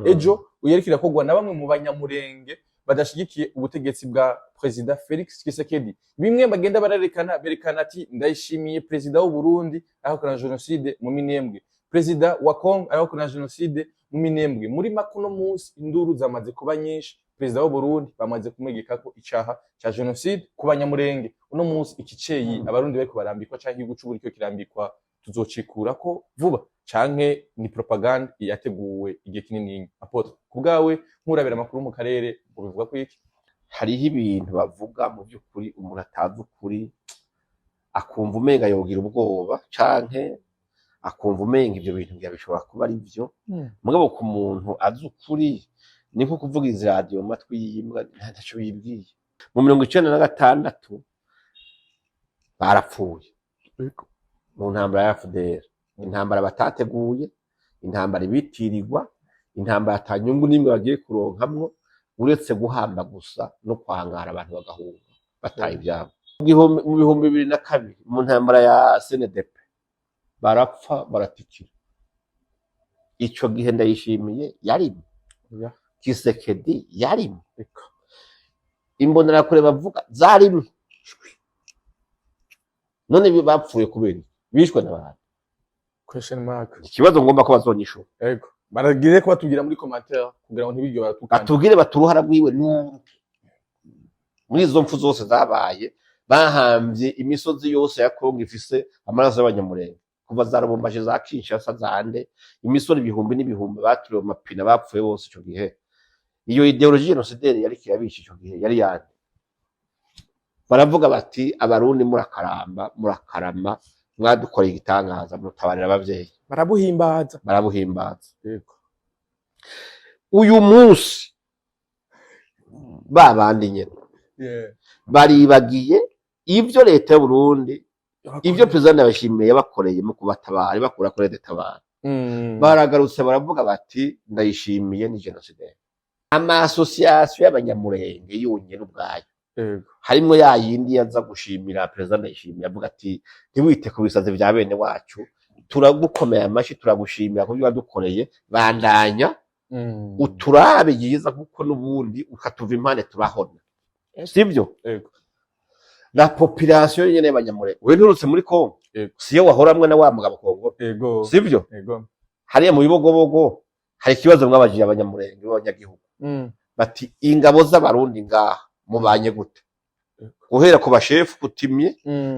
ejo uyerikira kogwa na bamwe mu banyamurenge badashigikiye ubutegetsi bwa president Felix Tshisekedi. Bimwe bagenda berekana ati ndayishimiye president w'u Burundi ahakana genocide mu Minembwe, president wa Congo ahakana genocide mu Minembwe. Muri makuno munsi induru zamaze kuba nyinshi, president w'u Burundi bamaze kumwegeka ko icaha ca genocide ku banyamurenge. Uno munsi ikiceyi abarundi bariko barambikwa canke igihugu c'u Burundi cyo kirambikwa tuzocikura ko vuba canke ni propaganda yateguwe igihe kinini. Apotre kubgawe nkurabira makuru mu karere ubivuga ko iki? Hariho ibintu bavuga mu by'ukuri umuntu atazi ukuri akumva umenga yogira ubwoba canke akumva umenga ivyo bintu byabishobora kuba ari byo mugabo ku muntu azi ukuri ni nko kuvuga izi radio mu matwi yimbwa ntaco yibwiye. Mu 1996 barapfuye mu ntambara ya FDR, intambara batateguye, intambara ibitirirwa, intambara atanyungu nimwe bagiye kuronkamwo uretse guhamba gusa no kwangara abantu bagahunga bataye ibyabo. Mu 2002 mu ntambara ya CNDP barapfa baratikira. Ico gihe ndayishimiye yarimo, Tshisekedi yarimo, imbonerakure bavuga zarimo. None bapfuye kubera bishwe n'abantu. Question mark. Ikibazo ngomba ko bazonyishura. Ego. Baragire ko batubwira muri commentaire kugira ngo ntibiryo baratukana. Batubwire baturuhara rwiwe muri izo mpfu zose zabaye bahambye imisozi yose ya Kongo ifise amaraso y'abanyamurenge kuva zarabombaje za Kinshasa zande imisoro ibihumbi n'ibihumbi baturiwe mapina bapfuye bose ico gihe. Iyo ideologie genocidaire yari kirabisha ico gihe yari yandi. Baravuga bati abarundi murakarama mwadukoreye igitangaza mutabarira abavyeyi. Barabuhimbaza. Yego. Uyu munsi babandi nyene baribagiye ivyo leta y'u Burundi ivyo president yabashimiye yabakoreye mu kubatabara bakura kuri detabara. Baragarutse baravuga bati ndayishimiye ni genocide. Ama association y'abanyamurenge yunye n'ubwayo harimo ya yindi yaza gushimira president yishimiye avuga ati ntiwite ku bisaze vya bene wacu turagukomeye amashi turagushimira ko byadukoreye bandanya uturabe yiza kuko nubundi ukatuva impane turahona sivyo. La population nyene y'abanyamurenge we nturutse muri Kongo siyo wahoramwe na wa mugabo Kongo sivyo. Hariya mu bibogobogo hari ikibazo mwabajije abanyamurenge b'abanyagihugu bati ingabo z'abarundi ngaha mubanye gute guhera ku bashefu kutimye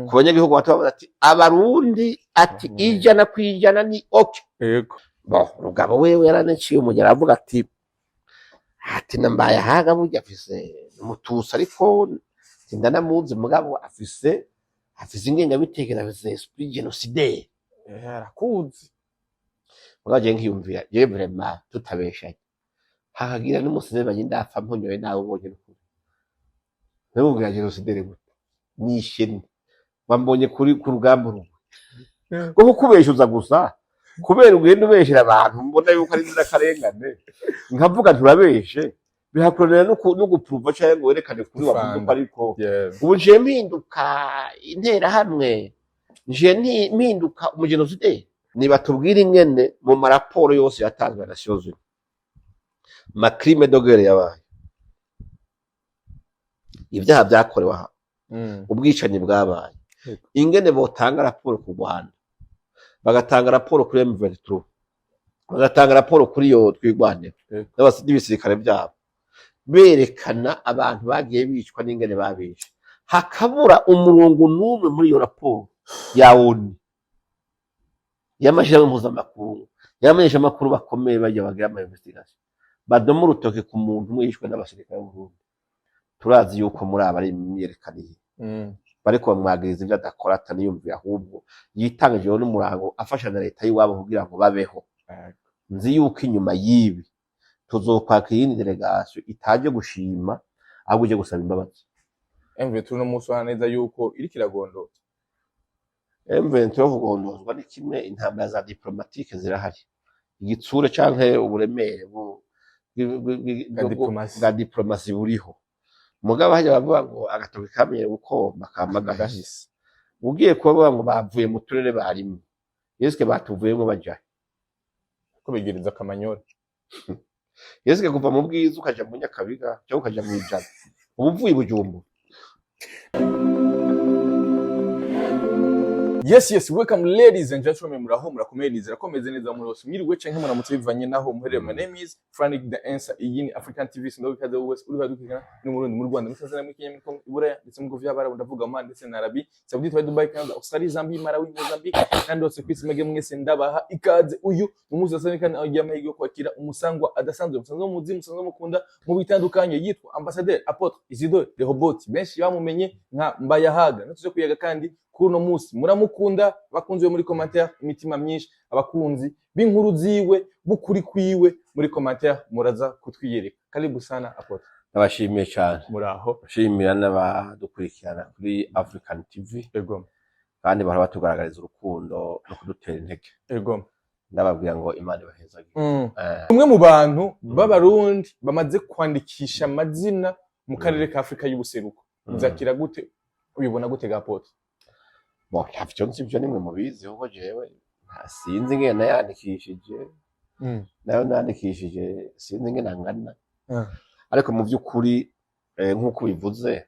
ku banyagihugu batabaza ati abarundi ati ijana kwijana ni okay. Rugabo wewe yaranaciye umugera avuga ati nambaye haga burya afise umutusa ariko ndanamuzi mugabo afise ingenga bitekera afise esprit génocidaire arakuzi mugaje nkiyumvira je vraiment tutabeshanye hakagira n'umusize bagindapfa mponyoye nawe ubonye n'ukuri n'ubwo genocidaire gute nisheni wambonye kuri ku rugamba rumwe ko kubeshuza gusa kubera ugenda ubeshera abantu mbona yuko ari nziza karengane nkavuga turabeshe bihakorera no gupruva cyangwa ngo werekane kuri wavuga ariko ubu nje mpinduka intera hamwe nje mpinduka umugenocide niba tubwira ingene mu maraporo yose yatanzwe na Nations Unies ma crime de guerre yabaye ibyaha byakorewe aha ubwicanyi bwabaye ingene botanga raporo ku Rwanda bagatanga raporo kuri M23 bagatanga raporo kuri yo twigwanira n'ibisirikare byabo berekana abantu bagiye bicwa n'ingene babishe hakabura umurongo n'umwe muri iyo raporo ya ONU y'amashirahamwe mpuzamakungu y'amenyesha amakuru bakomeye bajya bagira ama investigation badoma urutoke ku muntu mwishwe n'abasirikare b'u Burundi. Turazi yuko muri aba ari imyerekaniye bariko bamwagiriza ibyo adakora ataniyumvira ahubwo yitangajeho n'umurango afasha na leta y'iwabo kugira ngo babeho. Nzi yuko inyuma yibi tuzokwaka iyindi delegation itaje gushima ahubwo uje gusaba imbabazi. M23 no muswana neza yuko iri kiragondotse. M23 kugondozwa ni kimwe, intambara za diplomatique zirahari, igitsure canke uburemere bwa diplomasi buriho. Mugabo hajya bavuga ngo agatoki kamye gukomba kamaga gahise. Ugiye kuba ngo bavuye mu turere barimo, yeske batuvuyemo bajaye ko bigiriza kamanyora. yesike kuva mu bwiza ukaja mu Nyakabiga cyangwa ukaja mu Ijana ubu uvuye i Bujumbura. Yes, welcome ladies and gentlemen, muraho murakomeye nizera ko meze neza muri hose mwiriwe canke muramutse bivanye naho muhereye. My name is Frank the Answer, iyi ni African TV, sindo bikaze wese uri badukira ni mu Burundi, mu Rwanda, muri Tanzania, muri Kenya, muri Iburaya ndetse mu Govya bara ndavuga man ndetse na Arabi Saudi, Dubai, Canada, Australia, Zambia, Malawi, Mozambique kandi hose kwisi mege mwese ndabaha ikaze. Uyu numuzasana agiye amahirwe kwakira umusangwa adasanzwe, umusanzwe muzi, umusanzwe mukunda mu bitandukanye, yitwa Ambassadeur Apotre Isidore Rehoboth, benshi bamumenye nka Mbayahaga. Natuje kuyaga kandi kuno musi muramukunda, bakunze muri commentaire imitima myinshi, abakunzi b'inkuru ziwe bukuri kwiwe muri commentaire muraza kutwiyereka. Karibu sana Apotre. Nabashimiye cyane. Muraho. Shimira n'abadukurikirana kuri African TV. Ego. Kandi bahora batugaragariza urukundo no kudutera intege. Ego. Ndababwira ngo Imana ibahezagire. Umwe mu bantu b'abarundi bamaze kwandikisha amazina mu karere ka Afrika y'ubuseruko. Uzakira gute, ubibona gute Apotre? Bo ntavyo nzi byo nimwe mubizi kuko jewe sinzi ngene nayandikishije. Nayo nandikishije sinzi ngene angana. Ariko mu by'ukuri nk'uko bivuze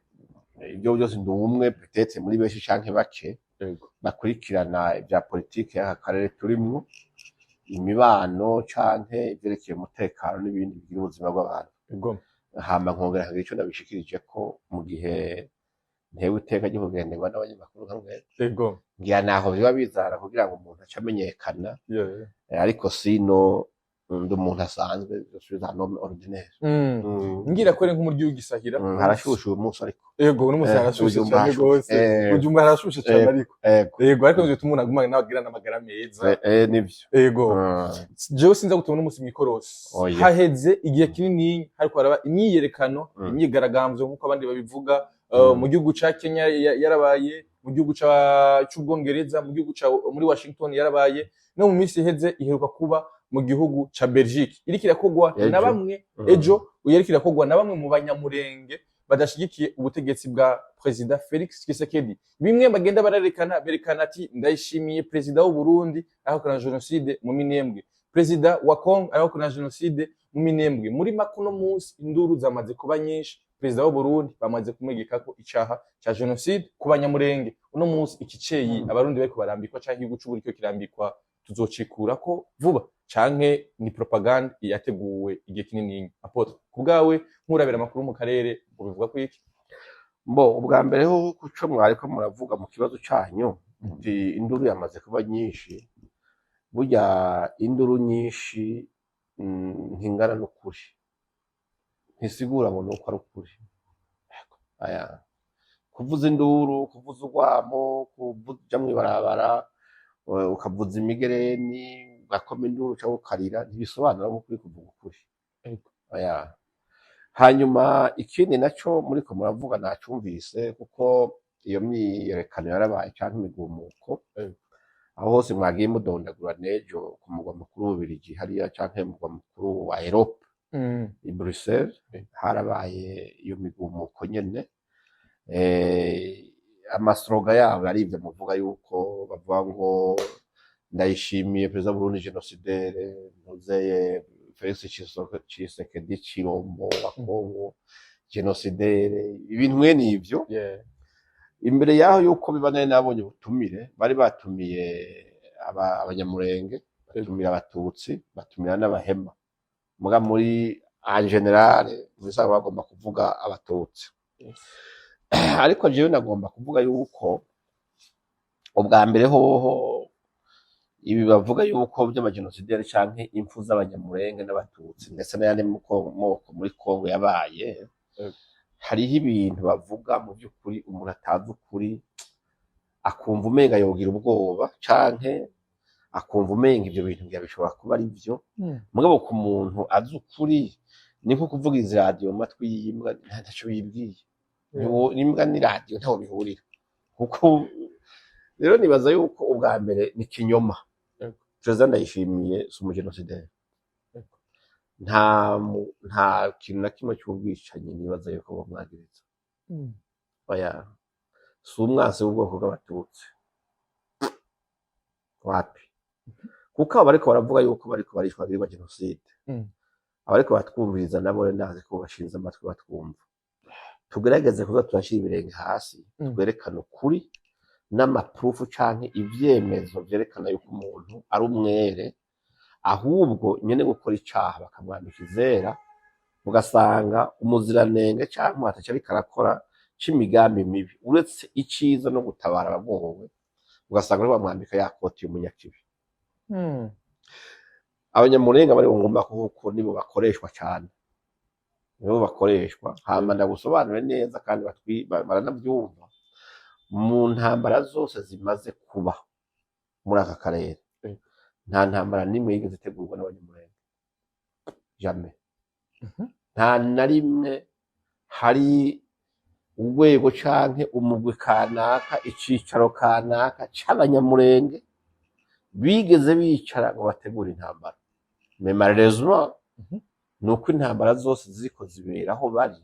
ibyo byose ndumwe petete muri benshi canke bake bakurikirana ibya politike y'aka karere turimwo, imibano canke ivyerekeye umutekano n'ibindi bigira ubuzima bw'abantu. Hama nkongera nkagira ico ndabishikirije ko mu gihe ntewe iteka ryo kugenderwa n'abanyamakuru nkamwe ngira naho biba bizara kugira ngo umuntu acamenyekana, ariko sino ndi umuntu asanzwe je nome ordinaire. Ngira kore nk'umuryi w'igisahira harashushe uyu munsi ariko ego n'umunsi harashushe cyane gose, ujumba harashushe cyane ariko ariko nje tumuna gumana n'abagira n'amagara meza nivyo ego. Jewe sinza gutuma n'umunsi mwikorosi haheze igihe kinini hariko haraba imyiyerekano, imyigaragambyo nk'uko abandi babivuga mu gihugu ca Kenya yarabaye, mu gihugu c'Ubwongereza, mu gihugu muri Washington yarabaye, no mu minsi iheze iheruka kuba mu gihugu ca Belgique. Iriko irakogwa na bamwe ejo yariko irakogwa na bamwe mu banyamurenge badashigikiye ubutegetsi bwa President Felix Tshisekedi. Bimwe bagenda berekana ati ndayishimiye President w'u Burundi ahakana genocide mu Minembwe, President wa Congo ahakana genocide mu Minembwe. Muri makuno munsi induru zamaze kuba nyinshi, President w'u Burundi bamaze kumwegeka ko icaha ca genocide ku banyamurenge. Uno munsi ikiceyi abarundi bariko barambikwa canke igihugu c'u Burundi cyo kirambikwa tuzocikura ko vuba canke ni propaganda yateguwe igihe kinini. Apotre, kubgawe nkurabira amakuru mu karere ubivuga ko iki? Mbo ubwa mbere ho kuco mwariko muravuga mu kibazo canyu ndi induru yamaze kuba nyinshi. Burya induru nyinshi ntingana n'ukuri, ntisigura ngo nuko ari ukuri. Aya kuvuza induru, kuvuza urwamo, kuvuja mwibarabara, ukavuza imigereni, ugakoma induru cyangwa ukarira, ntibisobanura ko kuri kuvuga ukuri. Aya hanyuma ikindi naco muriko muravuga nacumvise kuko iyo myiyerekano yarabaye canke imigumuko aho hose mwagiye mudondagura nejo ku mugwa mukuru w'Ububirigi hariya canke mugwa mukuru wa Europe i Bruxelles harabaye iyo migumuko nyene. Amasloga yabo ari ivyo muvuga yuko bavuga ngo ndayishimiye President Burundi genocidaire, muzeye Felix Tshisekedi Chilombo wa Congo genocidaire, ibintu mwene ivyo. Imbere yaho yuko bibanane nabonye ubutumire bari batumiye abanyamurenge, batumira abatutsi, batumira n'abahema. Muga muri en general bisa bagomba kuvuga abatutsi. Ariko jewe nagomba kuvuga yuko ubwa mbere hoho ibi bavuga yuko by'amagenocidere canke impfu z'abanyamurenge n'abatutsi ndetse n'ayandi moko muri Kongo yabaye, hariho ibintu bavuga mu by'ukuri umuntu atazi ukuri akumva umenga yogira ubwoba canke akumva umenga ibyo bintu bishobora kuba ari byo. Mugabo ku muntu azi ukuri ni nko kuvuga izi radio mu matwi y'imbwa ntaco yibwiye. N'imbwa ni radio ntaho bihurira. Kuko rero nibaza yuko ubwa mbere ni kinyoma. President Ndayishimiye si umugenocidere. Nta kintu na kimwe cy'ubwicanyi nibaza yuko bamwagiriza. Oya si umwansi w'ubwoko bw'abatutsi. Wapi? Kuko bariko baravuga yuko bariko barishwa genocide. abariko batwumviriza nabo ndazi ko bashinze amatwi batwumva, tugerageze kuza turashira ibirenge hasi twerekana ukuri n'amapurufu canke ivyemezo vyerekana yuko umuntu ari umwere, ahubwo nyene gukora icaha bakamwambika izera, ugasanga umuziranenge canke ataco ariko arakora c'imigambi mibi uretse iciza no gutabara abagowe, ugasanga ari bamwambika ya koti y'umunyakibi. Abanyamurenga bari ngomba kuko nibo bakoreshwa cyane, nibo bakoreshwa. Hama ndagusobanure neza kandi baranavyumva mu ntambara zose zimaze kuba muri aka karere, nta ntambara nimwe yigeze itegurwa n'abanyamurenga, jamais. Nta na rimwe hari urwego canke umugwi kanaka, icicaro kanaka c'abanyamurenge bigeze bicara ngo bategura intambara. Mais malheureusement nuko intambara zose ziko zibera aho bari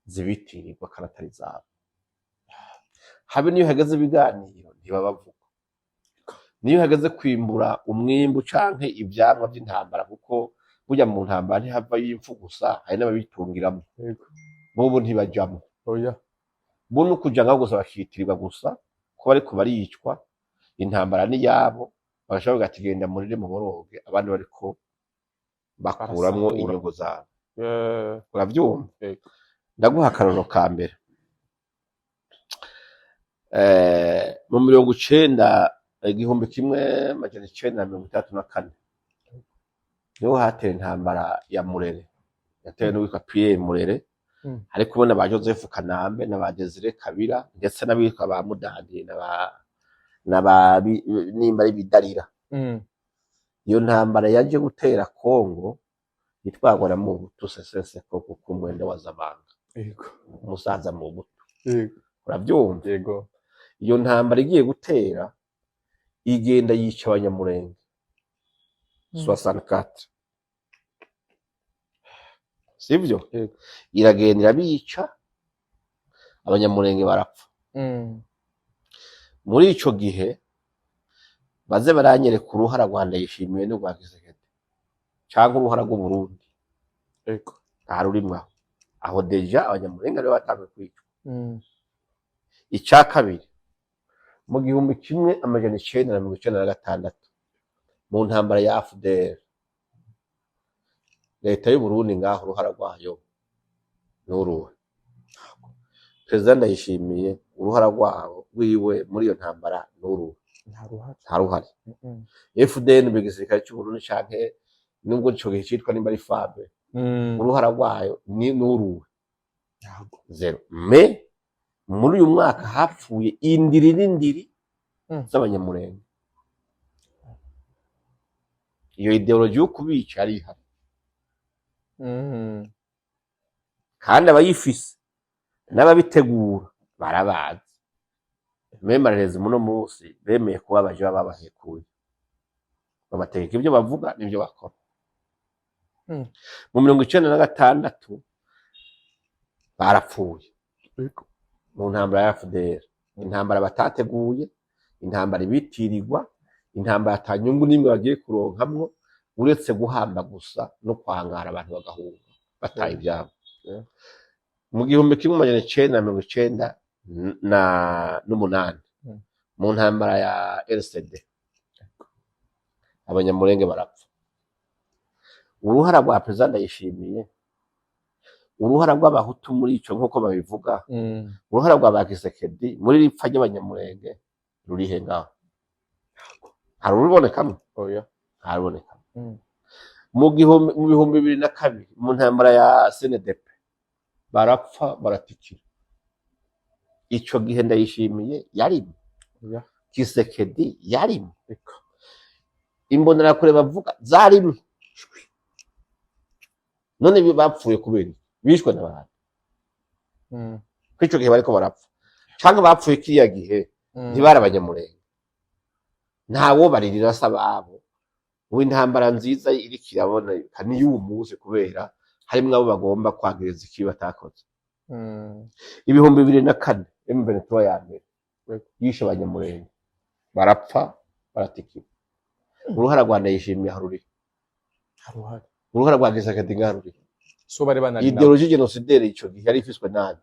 zibitirirwa karatari zabo. Habe niyo hageze ibiganiro ntibabavuga, niyo hageze kwimbura umwimbu canke ivyamwa vy'intambara, kuko burya mu ntambara ntihava y'imfu gusa, hari n'ababitungiramo, bobo ntibajamwo. Bo nukuja ngaho gusa bakitirirwa gusa ko bariko baricwa, intambara ni yabo, bagashobora kugatigenda murire mu boroge, abandi bariko bakuramwo inyungu zabo. Uravyumva? Ndaguha akarorero ka mbere. Mu 1934 niho hateye intambara ya Murere, yatewe n'uwitwa Pierre Murere, ariko ubona ba Joseph Kanambe na ba Desire Kabira ndetse n'abitwa ba Mudandi nimba ari Bidarira. Iyo ntambara yaje gutera Kongo yitwagwa na Mobutu Sese Seko ku mwenda wa Zabanga, umusaza Mobutu. Uravyumva? Iyo ntambara igiye gutera igenda yica abanyamurenge 64, sivyo? Iragenda irabica, abanyamurenge barapfa. Muri ico gihe baze baranyereka uruhara Rwanda yishimiye no rwa Kisekedi canke uruhara rw'u Burundi, aha rurimwo aho deja abanyamurenge aribo batanzwe kwicwa. Ica kabiri, mu 1996 mu ntambara ya FDR, leta y'u Burundi ngaho uruhara rwayo n'uruhe? Perezida Ndayishimiye uruhara rwabo rwiwe muri iyo ntambara n'uruhe? Nta ruhari. FDN mu gisirikare cy'u Burundi canke nubwo ico gihe citwa nimba ari FAB, uruhara rwayo ni n'uruhe? Zero. Me muri uyu mwaka hapfuye indiri z'abanyamurenge. Iyo ideology yo kubica ari ihari, kandi abayifise n'ababitegura barabazi. Memareze muno munsi bemeye kuba abaje babahekuye, babategeka ibyo bavuga n'ibyo bakora. Mu 1996 barapfuye mu ntambara ya FDR, intambara batateguye, intambara ibitirirwa, intambara atanyungu nimwe bagiye kuronkamwo uretse guhamba gusa no kwangara abantu bagahunga bataye ibyabo. Mu 1998 mu ntambara ya RCD abanyamurenge barapfa. Uruhara rwa Perezida Ndayishimiye, uruhara rw'abahutu muri ico nkuko babivuga, uruhara rwa ba Kisekedi muri ripfa ry'abanyamurenge rurihe ngaho? Harubonekamo? Harubonekamo. Mu 2002 mu ntambara ya CNDP barapfa baratikira. Ico gihe Ndayishimiye yarimo, Kisekedi yarimo, imbonerakure bavuga zarimo. None bapfuye kubera bishwe n'abantu kwico gihe bariko barapfa, canke bapfuye kiriya gihe ntibari abanyamurenge. Ntawo baririra sababo w'intambara nziza iri kirabona kandi y'umuze kubera harimwo abo bagomba kwagiriza ikibi batakoze. 2004 M23 ya mbere yishe abanyamurenge barapfa baratikira. Uruhara Rwanda yishimiye haruri haruhari uruhara rwa Gisekedi ngaruri so bari banari nabo ideologie génocidaire ico gihe yari ifiswe nande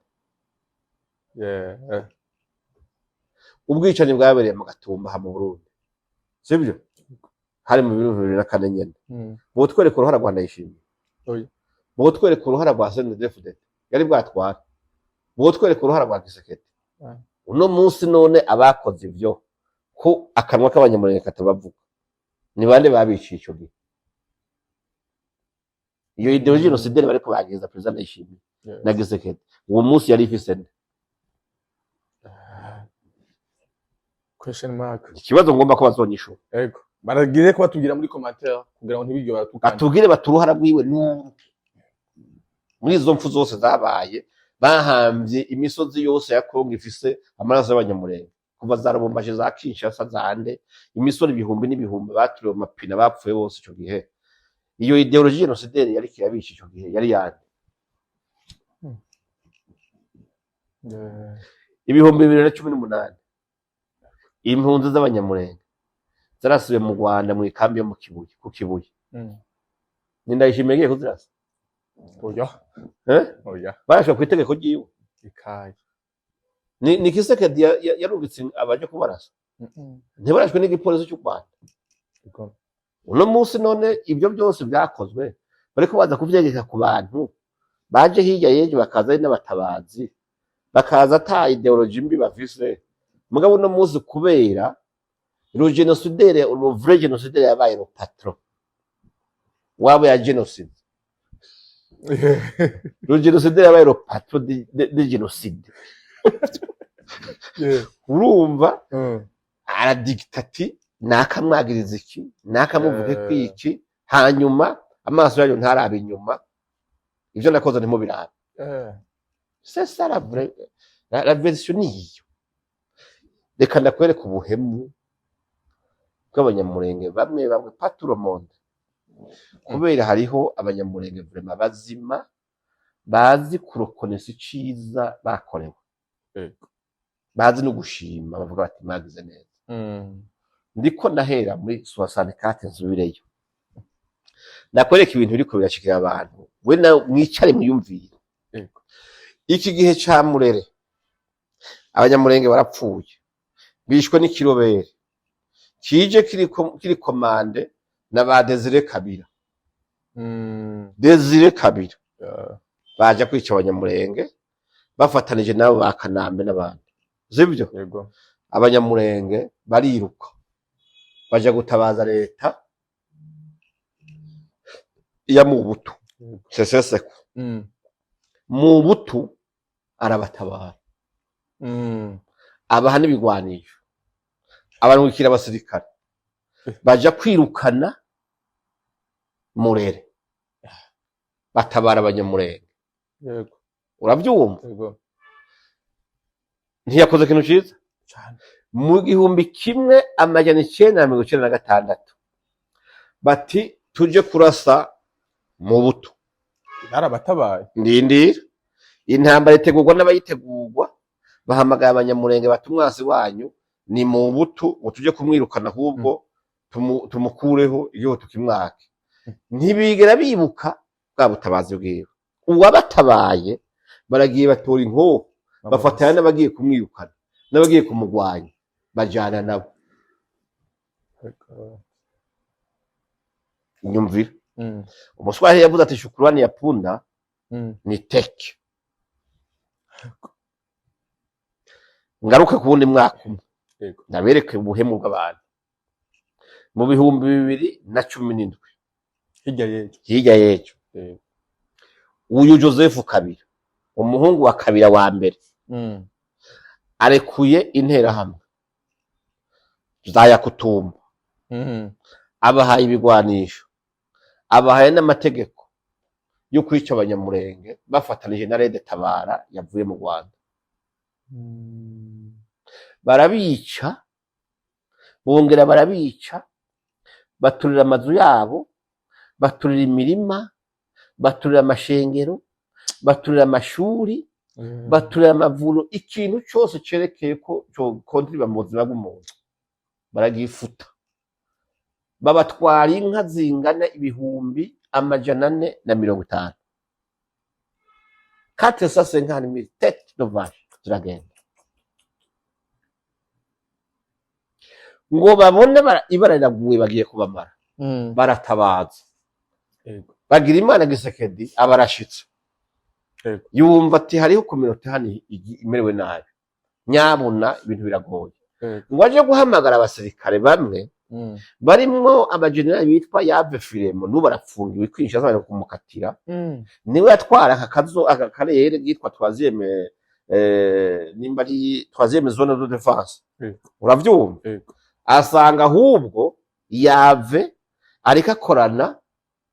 ubwicanyi bwabereye mu Gatumba ha mu Burundi sibyo hari mu 2004 nyene bo twereka uruhara rwa Ndayishimiye bo twereka uruhara rwa CNDD-FDD yari bwatwara bo twereka uruhara rwa Gisekedi uno munsi none abakoze ivyo ko akanwa k'abanyamurenge katabavuga ni bande babiciye ico gihe iyo ideologie génocidaire bariko bageza president Ndayishimiye na Gisekedi uwo munsi yari ifise nde question mark ikibazo ngomba ko bazonyishura ego baragire ko batubwira muri commentaire kugira ngo ntibiryo baratukana batubwire baturuhara rwiwe muri izo mpfu zose zabaye bahambye imisozi yose ya Kongo ifise amaraso y'abanyamurenge kuva zarabombaje za Kinshasa zande imisoro ibihumbi n'ibihumbi baturiwe mu mapina bapfuye bose ico gihe iyo ideologie génocidaire yari kirabisha ico gihe yari yande ibihumbi 2018 impunzi z'abanyamurenge zarasubiye mu Rwanda mu ikambi yo mu Kibuye ku Kibuye ni Ndayishimiye kuzirasa oya bashaka ku itegeko ryiwe ikaye ni Gisekedi yarungitse abaje kubarasa ntibarashwe n'igipolisi cy'u Rwanda uno munsi none ibyo byose byakozwe bariko baza kuvyegeka ku bantu baje hirya yeje bakaza ari n'abatabazi bakaza ata ideologie mbi bafise mugabo uno munsi kubera le génocidaire le vrai génocidaire yabaye le patron wabo ya génocide le génocidaire yabaye le patron de génocide urumva aradictati nakamwagiriza iki nakamuvuge kwiki hanyuma amaso yayo ntarabe inyuma ivyo nakoze ntimo biraba c'est ça la version niyo reka ndakwereka ubuhemu bw'abanyamurenge bamwe pas tout le monde kubera hariho abanyamurenge vraiment bazima bazi kurokonesa iciza bakorewe bazi no gushima bavuga bati magize neza ndiko ndahera muri 64 nsubireyo nakwereka ibintu biriko birashikira abantu we na mwicare muyumvire iki gihe ca Murere abanyamurenge barapfuye bishwe n'ikirobere kije kiri komande na ba Desire Kabira Desire Kabira baje kwica abanyamurenge bafatanije nabo bakanambe n'abandi sibyo abanyamurenge bariruka baje gutabaza leta ya Mubutu seseseko Mubutu arabatabara abaha n'ibigwanisho abanukira abasirikare baja kwirukana Murere batabara abanyamurenge uravyumva ntiyakoze ikintu ciza mu 1996 bati tuje kurasa Mubutu barabatabaye ndindira intambara itegurwa n'abayitegurwa bahamagaye abanyamurenge batumwasi wanyu ni Mubutu ngo tuje kumwirukana ahubwo tumukureho iyo tukimwake ntibigera bibuka bwa butabazi bwiwe uwabatabaye baragiye batora inkoho bafatana n'abagiye kumwirukana n'abagiye kumugwanya bajana nabo nyumvira umuswahi yavuze ati shukurani ya punda ni teke ngaruke kuwundi mwaka umwe nabereke ubuhemu bw'abantu mu 2017 hirya yejo uyu Joseph Kabila umuhungu wa Kabila wa mbere arekuye interahamwe zaya Kutumba abahaye ibigwanisho abahaye n'amategeko yo kwica abanyamurenge bafatanije na Rede Tabara yavuye mu Rwanda barabica bongera barabica baturira amazu yabo baturira imirima baturira amashengero baturira amashuri baturira amavuro ikintu cyose cerekeye ko kontriba mu buzima bw'umuntu baragifuta babatwara inka zingana ibihumbi 450 450 tête de vache ziragenda ngo babone ibara riraguye bagiye kubamara baratabaza bagira Imana Gisekedi abarashitse yumva ati hariho community hani imerewe nabi nyabona ibintu biragoye ngo aje guhamagara abasirikare bamwe barimwo abagenerali bitwa Yave Filemo n'ubu barapfungiwe kwinjira abantu kumukatira niwe yatwara aka karere yitwa troisième nimba ari troisième zone de défense uravyumva asanga ahubwo Yave ariko akorana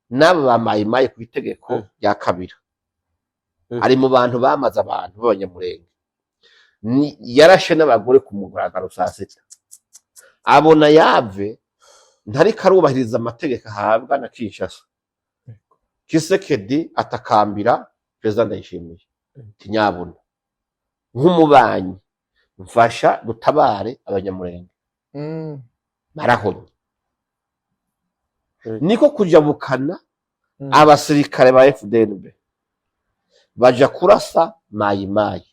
n'abo bamayimaye ku itegeko rya Kabira ari mu bantu bamaze abantu b'abanyamurenge yarashe n'abagore ku mugaragaro saa sita abona Yave ntari karubahiriza amategeko ahabwa na Kinshasa Kisekedi atakambira Perezida Ndayishimiye tinyabona nk'umubanyi mfasha dutabare abanyamurenge marahonye niko kujabukana abasirikare ba FDNB baja kurasa mayimayi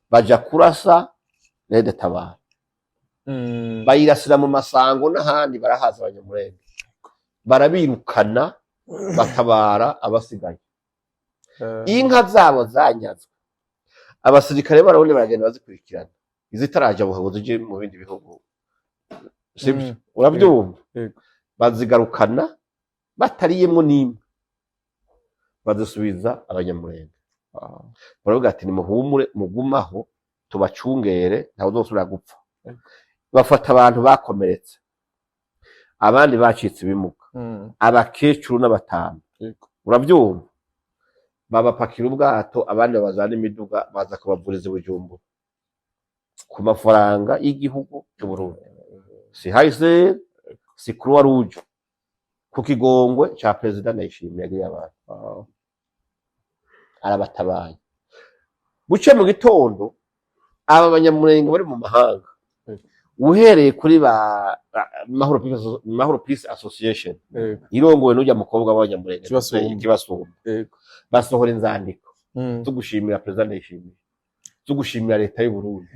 baja kurasa Rede Tabara bayirasira mu masango n'ahandi barahaza abanyamurenge barabirukana batabara abasigaye inka zabo zanyazwe abasirikare barabone baragenda bazikurikirana izitaraja buhabuze je mu bindi bihugu sibyo urabyumva bazigarukana batariyemo nimwe bazisubiza abanyamurenge baravuga ati nimuhumure mugumaho tubacungere ntawe uzosubira gupfa bafata abantu bakomeretse abandi bacitse ibimuga abakecuru n'abatanu urabyumva babapakira ubwato abandi babazana imiduga baza kubavuriza Bujumbura ku mafaranga y'igihugu cy'u Burundi si hahise si Croix Rouge ku kigongwe ca Perezida Ndayishimiye yagiye abantu arabatabaye buce mu gitondo aba banyamurenge bari mu mahanga uhereye kuri ba Mahoro Peace Association irongowe n'ujya mukobwa w'abanyamurenge kibasumba basohora inzandiko tugushimira Perezida Ndayishimiye tugushimira leta y'u Burundi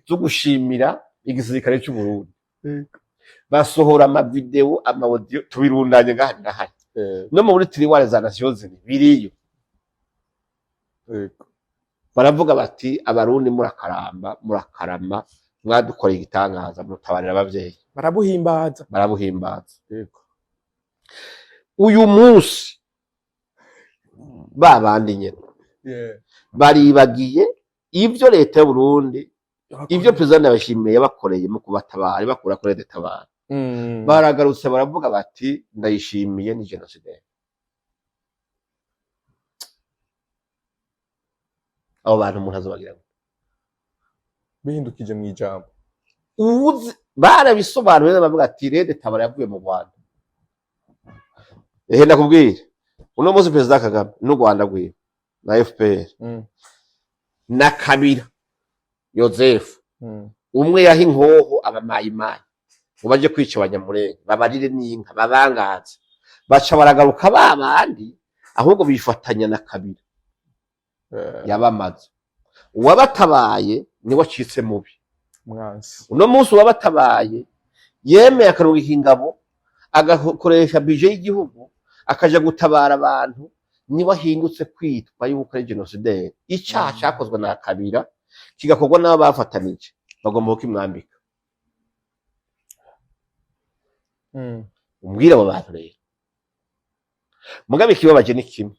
tugushimira igisirikare cy'u Burundi basohora amavideo amaudio tubirundanye ngahandi nahari no muri tiriware za Nations Unies biriyo baravuga bati abarundi murakarama mwadukoreye igitangaza mutabarira abavyeyi barabuhimbaza uyu munsi babandi nyene baribagiye ivyo leta y'u Burundi ivyo Perezida Ndayishimiye yabakoreye mu kubatabara bakura kuri Rede Tabara baragarutse baravuga bati Ndayishimiye ni genocide abo bantu umuntu azobagira bihindukije mu ijambo barabisobanuye bavuga ati Rede Tabara yavuye mu Rwanda ndakubwira uno munsi Perezida Kagame n'u Rwanda rwiwe na FPR na Kabira Yozefu umwe yaha inkoho abamayimayi ubaje kwica abanyamurenge babarire n'inka babangaze baca baragaruka babandi ahubwo bifatanya na Kabira yabamaze uwabatabaye niwe acitse mubi uno munsi uwabatabaye yemeye akaronka ingabo agakoresha budget y'igihugu akaja gutabara abantu niwe ahindutse kwitwa yuko ari genocide icyaha cyakozwe na Kabira kigakorwa n'abo bafatanije bagomba kukimwambika umbwira abo bantu rero mugabe kibabaje ni kimwe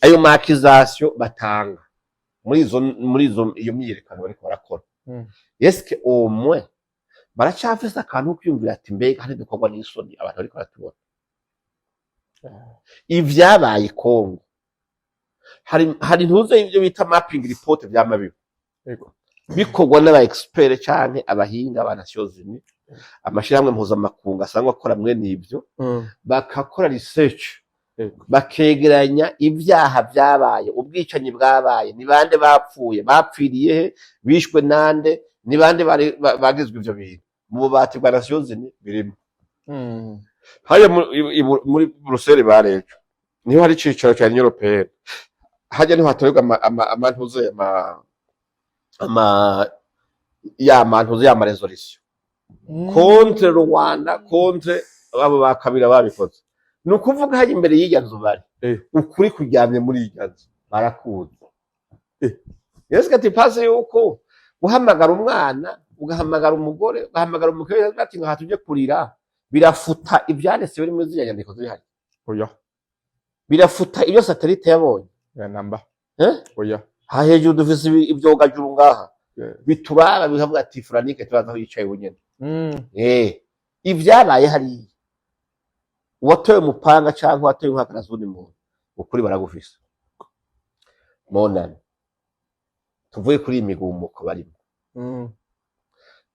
ayo makization batanga muri izo iyo myiyerekano bariko barakora eske au moins baracafise akantu kwiyumvira ati mbega hari dukorwa n'isoni abantu bariko baratubona ivyabaye Kongo hari ntuze ivyo bita mapping report vy'amabibi bikorwa n'aba expert canke abahinga ba Nations Unies amashiramwe mpuzamakungu asangwa akora mwe n'ivyo bakakora research bakegeranya ibyaha byabaye ubwicanyi bwabaye ni bande bapfuye bapfiriye he bishwe nande ni bande bagizwe ivyo bintu mu bubati bwa Nations Unies birimo haya muri Bruxelles barejo niho hari icicaro cya Union Européenne hajya niho hatorerwa amantuze ya resolution contre Rwanda contre abo bakabira babikoze ni ukuvuga hajya imbere y'ijya nzu bari ukuri kuryamye muri ijya nzu barakuza Yesu ati pasi yuko guhamagara umwana ugahamagara umugore ugahamagara umukwe ati ngaha tujye kurira birafuta ibyanditse biri muri ziriya nyandiko ziri hano oya birafuta iyo satelite yabonye ya namba oya ha hejuru dufise ibyogajuru ngaha bituraba bikavuga ati Franike turaza aho yicaye wenyene ibyabaye hari watoye umupanga cyangwa watoye inkaka z'undi muntu ukuri baragufise monana tuvuye kuri imigumuko barimo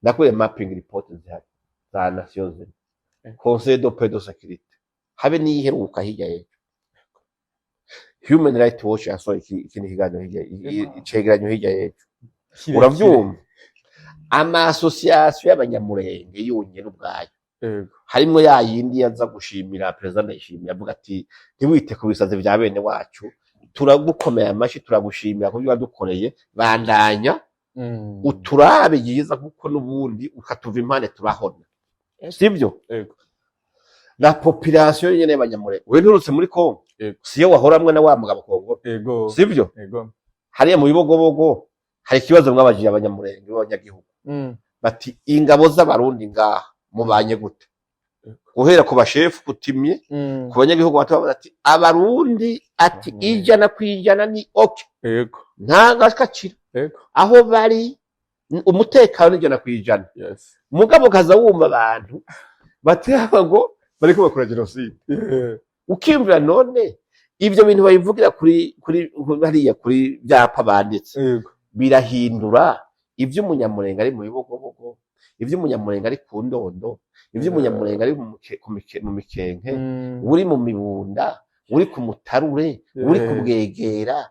nakuye mapping report zihari za Nations Unies Conseil de paix de sécurité habe niheruka hirya yejo Human Rights Watch yasohoye ikindi kiganiro hirya icegeranyo hirya yejo uravyumva ama association y'abanyamurenge yunye n'ubwayo harimo ya yindi yaza gushimira president yishimiye avuga ati ntiwite ku bisaze bya bene wacu turagukomeye amashi turagushimira ko byadukoreye bandanya uturabe yiza kuko nubundi ukatuva impande turahona sivyo la population nyene y'abanyamurenge we nturutse muri Kongo siyo wahoramwe na wa mugabo Kongo sivyo hariya mu bibogobogo hari ikibazo mwabajije abanyamurenge b'abanyagihugu bati ingabo z'abarundi ngaha mubanye gute guhera ku bashefu kutimye ku banyagihugu batabaza ati abarundi ati ijana kwijana ni okay nta gakacira aho bari umutekano ijana kwijana mugabo kaza wumva abantu bateba ngo bariko bakora genocide ukimvira none ivyo bintu bayivugira kuri hariya kuri byapa banditse birahindura ivyo umunyamurenge ari mu bibogobogo ivyo umunyamurenge ari ku ndondo ivyo umunyamurenge ari mu mikenke uri mu mibunda uri ku mutarure uri ku bwegera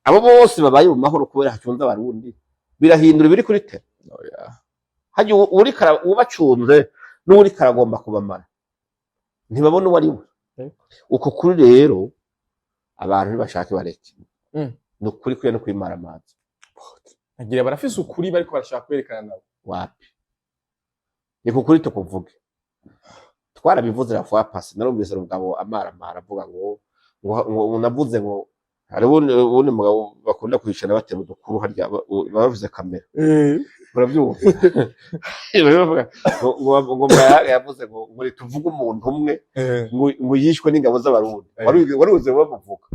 abo bose babaye mu mahoro kubera hacunze abarundi birahindura biri kuri te haje uri ubacunze n'uri karagomba kubamara ntibabona uwo ari we uko kuri rero abantu ntibashaka bareke nukuri kuya no kwimara amazi agira barafise ukuri bariko barashaka kwerekana nabo wapi niko kuri tukuvuge twarabivuze la fois passée narumvise rugabo amara avuga ngo navuze ngo hari ubundi mugabo bakunda kwishana batera udukuru harya bavuze kamera urabyumva ngo yavuze ngo tuvuge umuntu umwe ngo yishwe n'ingabo z'abarundi wari uze bamuvuga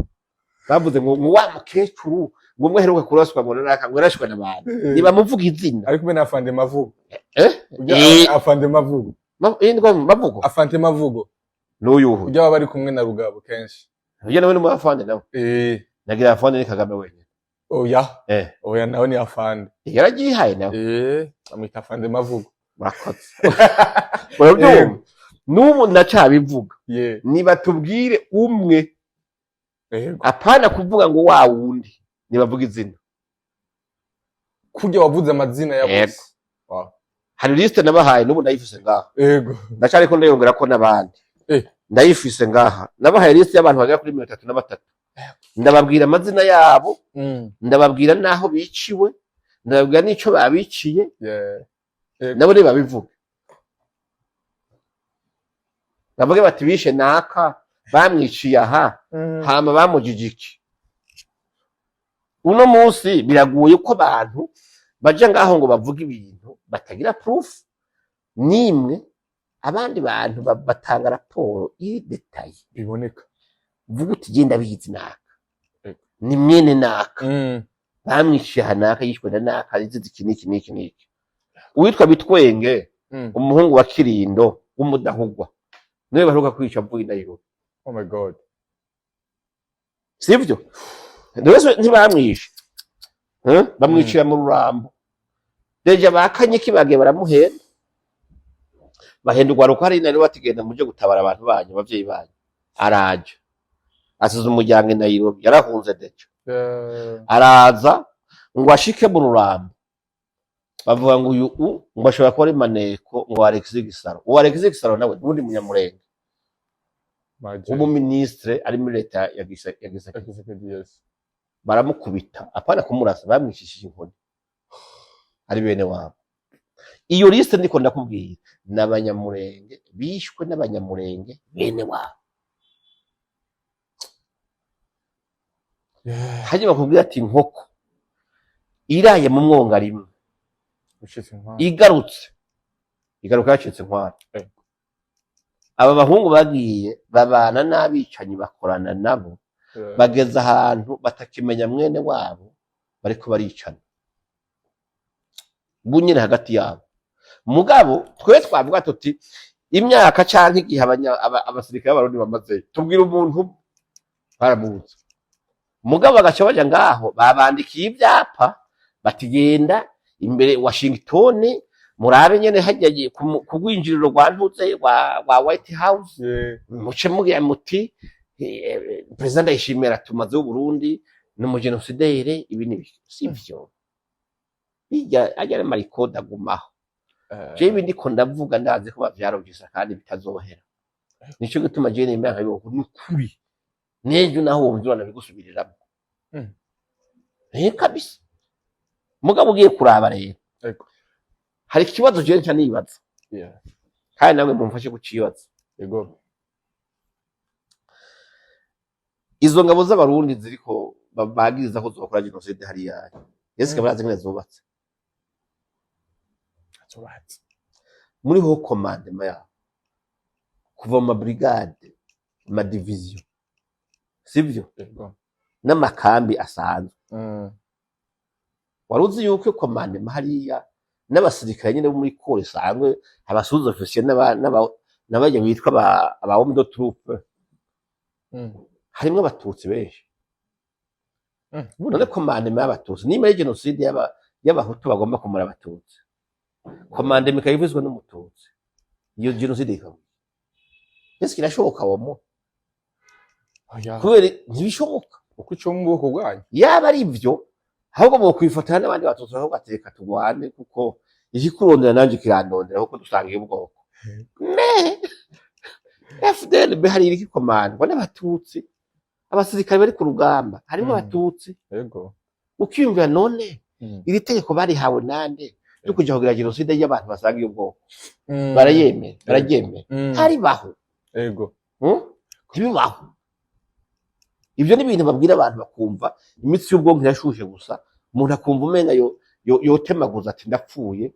bavuze ngo wa mukecuru ngo umwe heruka kuraswa ngo naka ngo yarashwe n'abantu niba muvuga izina ariko mena afande mavugo afande mavugo mavugo afande mavugo n'uyuhu ujya bari kumwe na rugabo kenshi ujya nawe mu afande nawe nagira afande ni Kagame wenyine oya nawe ni afande yaragihaye nawe amwita afande mavugo murakoze urabyumva n'ubu ndacabivuga niba tubwire umwe apana kuvuga ngo wa wundi nibavuga izina kujya wavuze amazina ya bose hari liste nabahaye n'ubu ndayifise ngaha ndacari ko ndayongera ko nabandi ndayifise ngaha nabahaye liste y'abantu bagera kuri 33 ndababwira amazina yabo ndababwira naho biciwe ndababwira nico babiciye nabo ne babivuga ndavuga bati bishe naka bamwiciye aha hama bamujijiki uno munsi biraguye ko abantu baje ngaho ngo bavuga ibintu batagira proof nimwe abandi bantu batanga raporo iri detail biboneka vuga uti genda bihizi naka ni mwene naka bamwiciye aha naka yishwe na naka izizi kiniki uwitwa Bitwenge umuhungu wa Kirindo w'umudahugwa niwe baruka kwica mvuye nayo oh my god sivyo ndose ntibamwishe bamwicira mu Rurambo deje bakanye kibagiye baramuhenda bahendurwa ruko ari nari batigenda muje gutabara abantu banyu bavyeyi banyu araje asize umuryango i Nairobi yarahunze deje araza ngo ashike mu Rurambo bavuga ngo uyu ngo ashobora kuba ari maneko ngo Alexis Gisaro. Uwo Alexis Gisaro nawe n'undi munyamurenge w'umuministre ari muri leta ya Gisakedi. Baramukubita apana kumurasa, bamwishishije inkoni ari bene wabo. Iyo liste ndiko ndakubwira n'abanyamurenge bishwe n'abanyamurenge bene wabo. Haje bakubwira ati inkoko iraye mu mwonga rimwe igaruka yacitse inkwano. Aba bahungu bagiye babana n'abicanyi bakorana nabo, bageza ahantu batakimenya mwene wabo bariko baricana bunyine hagati yabo. Mugabo twe twavuga tuti imyaka canke igihe abasirikare b'abarundi bamaze tubwira umuntu baramubuza. Mugabo bagaca baja ngaho babandikiye ivyapa batigenda imbere Washington, murabe nyene hajyaye kugwinjiriro rwa ntuze wa White House, muce mugira muti president Ndayishimiye tumaze Burundi no genocidaire. Ibi ni sivyo, ajya marikoda gumaho. Je ibi ndiko ndavuga ndazi ko bavyarogisa kandi bitazohera. Nico gituma je nemera yuko n'ukuri nejo naho wumvira nabigusubiriramo kabisa. Mugabo ugiye kuraba rero hari ikibazo je nca nibaza, kandi namwe mumfashe kucibaza. Izo ngabo z'abarundi ziriko bagiriza ko zokora genocide hariya, ese kabarazi ngene zubatse muri ho commandement ya kuva mu brigade ma division, sivyo n'amakambi asanzwe. Waruzi yuko commandement hariya n'abasirikare nyine bo muri kore sangwe abasuzo officier n'abajya bitwa aba homme de troupe, harimo abatutsi benshi. None commandement y'abatutsi ni muri genocide y'abahutu bagomba kumara abatutsi, commandement ikayivuzwe n'umututsi, iyo genocide ikaba ese kirashoboka womo? Kubera ntibishoboka uko ico mu bwoko bwanyu yaba ari ivyo, ahubwo bo kwifatana n'abandi batutsi aho bateka tugwane, kuko igikurondera nanje kirandondera kuko dusangiye ubwoko. FDLB hari iri komandwa n'abatutsi, abasirikare bari ku rugamba harimo abatutsi. Ukiyumvira none iri tegeko bari hawe nande ryo kuja kugira genocide y'abantu basangiye ubwoko, bararyemera hari baho ntibibaho. Ivyo ni ibintu babwira abantu bakumva imitsi y'ubwonko irashushe gusa, umuntu akumva umenga yotemaguza ati ndapfuye,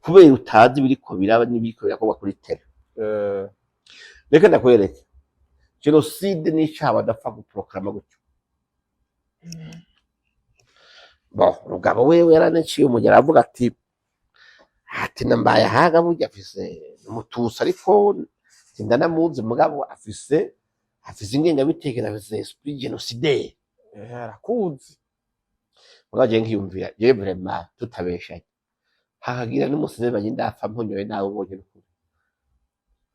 kubera utazi biriko biraba n'ibiko birakorwa kuri tele. Reka ndakwereke genocide ni icyaha badapfa guproklama gutyo. Rugabo wewe yaranaciye umugera avuga ati nambaye ahaga burya afise umutusi, ariko ndanamuzi mugabo afise ingengabitekerezo, afise esprit genocidaire arakuzi. Mwaje nkiyumvira je vraiment tutabeshanye, hakagira n'umusire banye ndapfa mponyoye nawe ubonye n'ukuri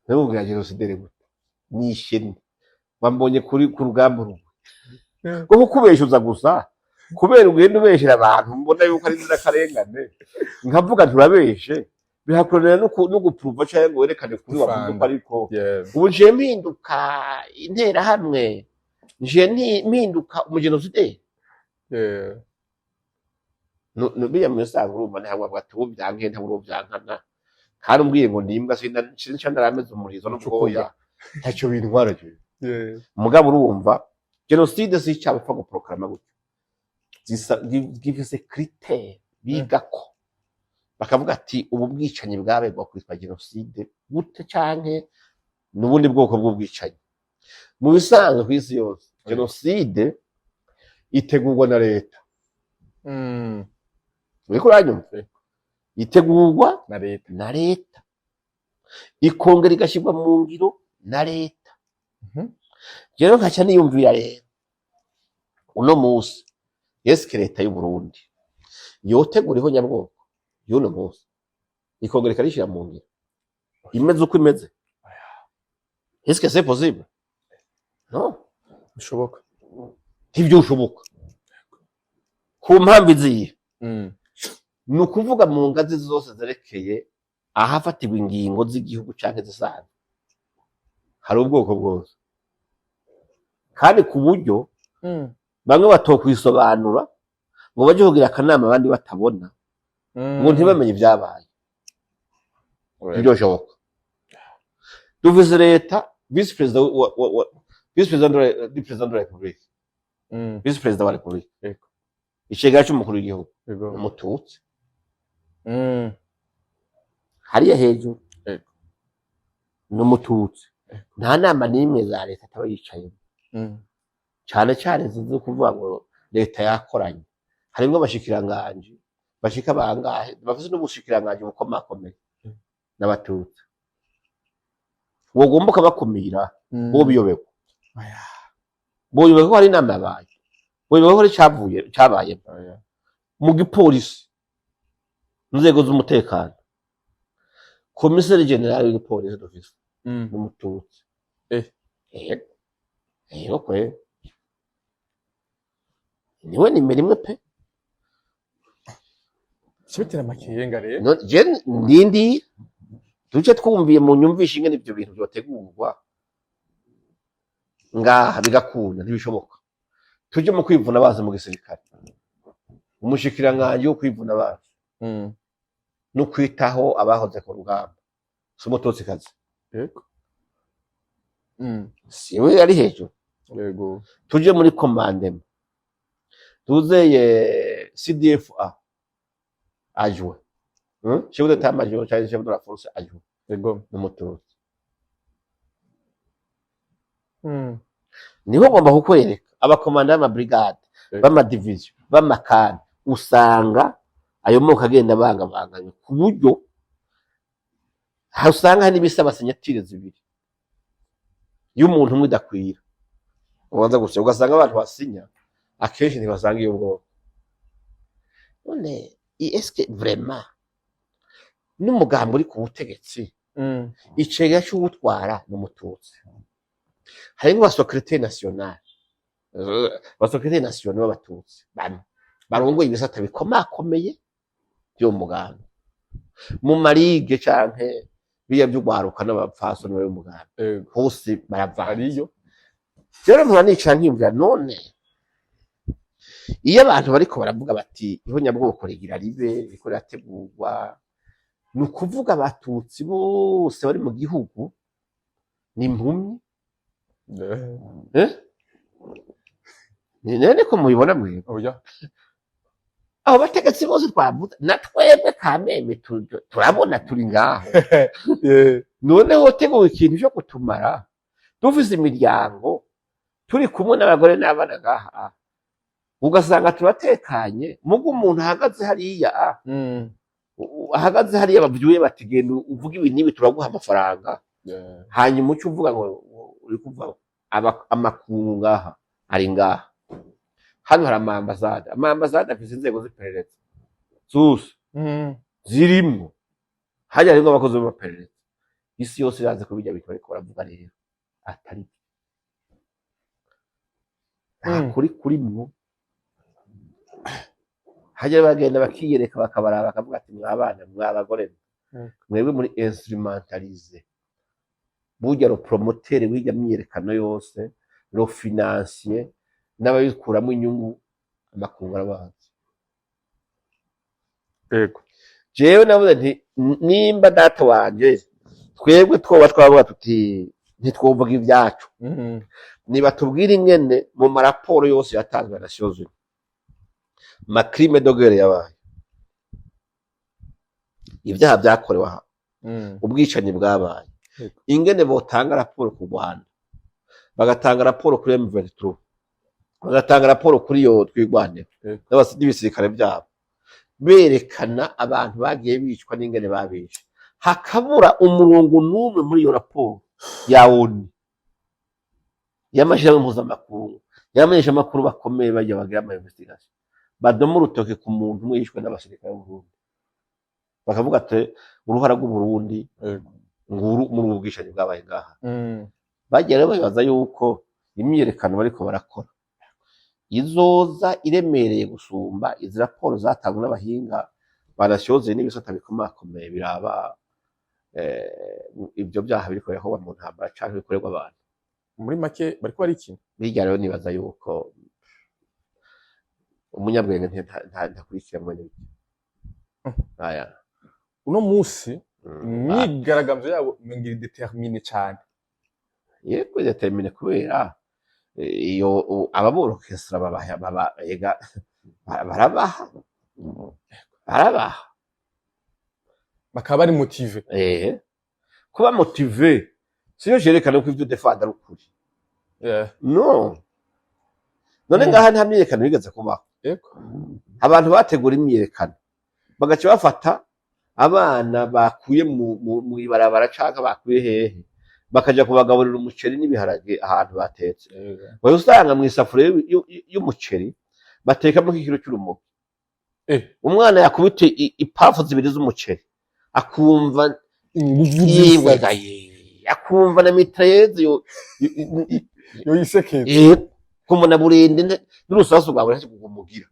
n'ubwo genocidaire gute nisheni bambonye kuri ku rugamba rumwe ko kubeshuza gusa, kubera ugenda ubeshera abantu mbona yuko ari nzira karengane, nkavuga nturabeshe bihakorera no guprova cyangwa ngo werekane kuri wavuga ariko ubu nje mpinduka intera hamwe, nje mpinduka umugenocide. No biya musaga urumva ntabwo bwatubu byanke ntabwo byankana, kandi umbwiye ngo ndimbwa sinca ndarameze umurizo no bwoya ntacyo bintwara cyo. Mugabo urumva genocide si cyaba fa guproklama gutyo, gifise critère bigako bakavuga ati ubu bwicanyi bwabe bwo kwitwa genocide gute canke n'ubundi bwoko bw'ubwicanyi. Mu bisanzwe kw'isi yose genocide itegurwa na leta. Uriko uranyumva? Itegurwa na leta ikongera igashirwa mu ngiro na leta. Rero nkaca niyumvira rero uno musi yeske leta y'u Burundi yoteguriho nyabwoko y'uno musi ikongera ikarishira mu ngiro imeze uko imeze. Yeske c'est possible? No, bishoboka. Ntibyo ushoboka ku mpamvu iziye. ni ukuvuga mu ngazi zose zerekeye ahafatirwa ingingo z'igihugu canke zisanzwe hari ubwoko bwose kandi ku buryo bamwe batokwisobanura ngo baje kugira akanama abandi batabona ngo ntibamenye ibyabaye biroshoboka dufise leta vice perezida de la republique vice perezida wa republique icegera c'umukuru w'igihugu umututsi hariya hejuru ni umututsi nta nama n'imwe za leta ataba yicayemo cane cane zizi kuvuga ngo leta yakoranye harimwo abashikiranganji bashika bangahe bafise n'ubushikiranganji bukomakomeye n'abatutsi wogomba ukabakumira bo biyoberwa boyoberwa ko hari inama yabaye boyoberwa ko hari cabaye mu gipolisi inzego z'umutekano komiseri generali w'igipolisi dufise n'umututsi kwe niwe nimero imwe pe Sibitera makiyenga rero je ndindi duce twumviye mu nyumvisha ingene ivyo bintu byotegurwa ngaha bigakunda ntibishoboka tuje mu kwivuna bazi mu gisirikare umushikiranganje wo kwivuna bazi no kwitaho abahoze ku rugamba sumutotsi kazi yego siwe ari hejuru yego tuje muri commandement tuzeye CDFA ajwe chef de tamajoro cyangwa chef de la force ajwe yego n'umututsi niho ngomba kukwereka abakomanda b'amabrigade b'amadivision b'amakani usanga ayo moko agenda bangabanganye ku buryo usanga hari n'ibisaba sinyatire zibiri y'umuntu umwe idakwira ubanza gusa ugasanga abantu basinya akenshi ntibasanga iyo bwoko none est-ce que vraiment n'umugambi uri ku butegetsi icega cy'ubutwara n'umututsi harimo ba secrétaire national b'abatutsi barongoye ibisata bikomakomeye byo mugambi mu marige canke biya by'ugwaruka n'abapfaso n'ayo mugambi hose baravariyo rero nturanica nkimvira none iyo abantu bariko baravuga bati iho nyabwoko rigira ribe riko rategurwa ni ukuvuga abatutsi bose bari mu gihugu ni impumyi ni nene ko mubibona mwebwe oya abo bategetsi bose twavuze na twebwe kameme turabona turi ngaho none woteguye ikintu cyo kutumara dufise imiryango turi kumwe n'abagore n'abana ngaha ugasanga turatekanye mugo umuntu ahagaze hariya ahagaze hariya bavyuye batigenda uvuga ibintu nibi turaguha amafaranga hanyuma uco uvuga ngo uri kuva amakungu ngaha ari ngaha hano hari amambasade afise inzego z'iperereza zose zirimwo hajya harimwo abakozi b'amaperereza isi yose irazi ko bijya bintu bariko baravuga rero atari kuri kurimwo hajya bagenda bakiyereka bakabaraba bakavuga ati mwabana mwabagore mwebwe muri instrumentalize burya ro promoter w'ijya myiyerekano yose ro financier n'abayikuramo inyungu amakungu arabazi yego jewe navuze nti nimba data wanje twebwe twoba twavuga tuti ntitwovuga ibyacu niba tubwira ingene mu maraporo yose yatanzwe na Nations Unies macrime de guerre yabaye ibyaha byakorewe aha ubwicanyi bwabaye ingene botanga raporo ku Rwanda bagatanga raporo kuri M23 bagatanga raporo kuri yo twigwanira n'ibisirikare byabo berekana abantu bagiye bicwa n'ingene babishe hakabura umurongo n'umwe muri iyo raporo ya ONU y'amashirahamwe mpuzamakungu y'amenyesha makuru bakomeye bajya bagira ama investigation badoma urutoke ku muntu umwe yishwe n'abasirikare b'u Burundi bakavuga ati uruhara rw'u Burundi nguru muri ubwishanyi bwabaye ngaha bagiye rero babaza yuko imyiyerekano bariko barakora izoza iremereye gusumba izi raporo zatangwa n'abahinga banashoze n'ibisata bikomakomeye biraba ibyo byaha biriko birakorwa mu ntambara canke bikorerwa abantu. muri make bariko bari iki Birya rero nibaza yuko umunyabwenge ntakurikira mwene biki. Aya. uno musi imyigaragambyo yabo ngira determine cyane. Yego determine kubera iyo ababorokestra barabaha bakaba bari motive. Kuba motive siyo jerekana ko ivyo defanda ari ukuri. No. None ngaha nta myiyerekano bigeze kubaho. Yego. Abantu bategura imyiyerekano bagaca bafata abana bakuye mu ibarabara canke bakuye hehe bakaja kubagaburira umuceri n'ibiharage ahantu batetse. Wayo usanga mu isafuriya y'umuceri batekamo nk'ikiro cy'urumogi. Umwana yakubite ipafu zibiri z'umuceri akumva akumva na mitraillez yo yisekeye kumuna burende n'urusasu rwawe hasi kugumugira.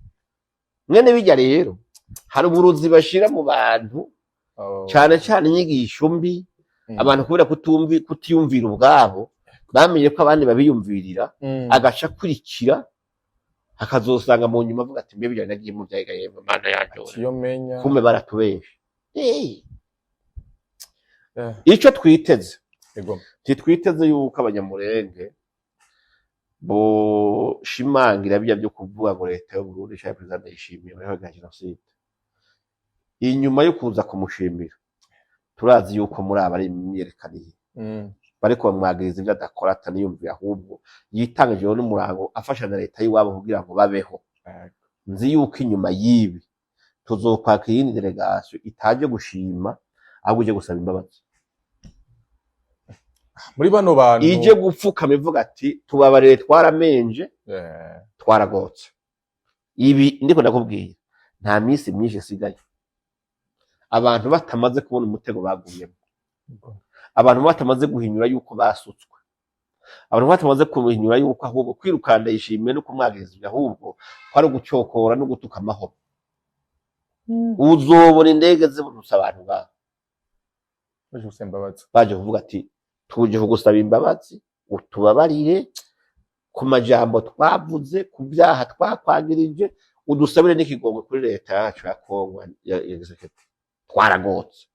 Mwene bijya rero hari uburuzi bashira mu bantu cyane cyane inyigisho mbi abantu kubera kutiyumvira ubwabo bamenye ko abandi babiyumvirira agaca kurikira akazosanga mu nyuma avuga ati mbe bijya nagiye mu byayiga yemwe mana yanjye kume baratubesha. Ico twiteze titwiteze yuko abanyamurenge bo shimangira bijya byo kuvuga ngo leta y'u Burundi cyangwa president yishimiye muri hagati genocide. Inyuma yo kuza kumushimira turazi yuko muri abari imyerekaniye bariko bamwagiriza ibyo adakora ataniyumviye ahubwo yitangajeho n'umurango afasha na leta y'iwabo kugira ngo babeho. Nzi yuko inyuma yibi tuzokwaka iyindi delegation itaje gushima ahubwo ije gusaba imbabazi. Muri bano bantu ije gupfukama ivuga ati tubabarire twaramenje twaragotse. Ibi ndiko ndakubwira nta minsi myinshi isigaye abantu batamaze kubona umutego bagumyemo, abantu batamaze guhinyura yuko basutswe, abantu batamaze kuhinyura yuko ahubwo kwirukanda yishimiye no kumwagiriza ahubwo kwari gucyokora no gutuka amahoro. Uzobona indege ziburusa abantu baje kuvuga ati tuje kugusaba imbabazi utubabarire ku majambo twavuze ku byaha twakwagirije udusabire n'ikigongo kuri leta yacu ya Kongo twaragotse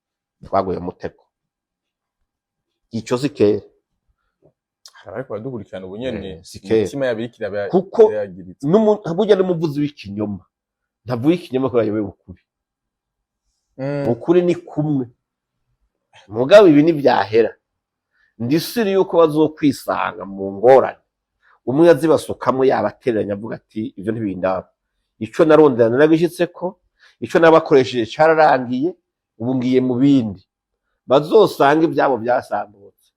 twaguye mutego. Ico sikere ariko badukurikirana ubunyene imitima yabirikira yagiritse burya n'umuvuzi w'ikinyoma ntavuye ikinyoma ko yayobe ukuri. Ukuri ni kumwe mugabo ibi ni byahera ndisiri yuko bazokwisanga mu ngorane umwe yazibasukamo yabateranya avuga ati ivyo ntibindaba ico naronderana nabishitseko ico nabakoresheje cyararangiye ubu ngiye mu bindi bazosanga ibyabo byasambutse.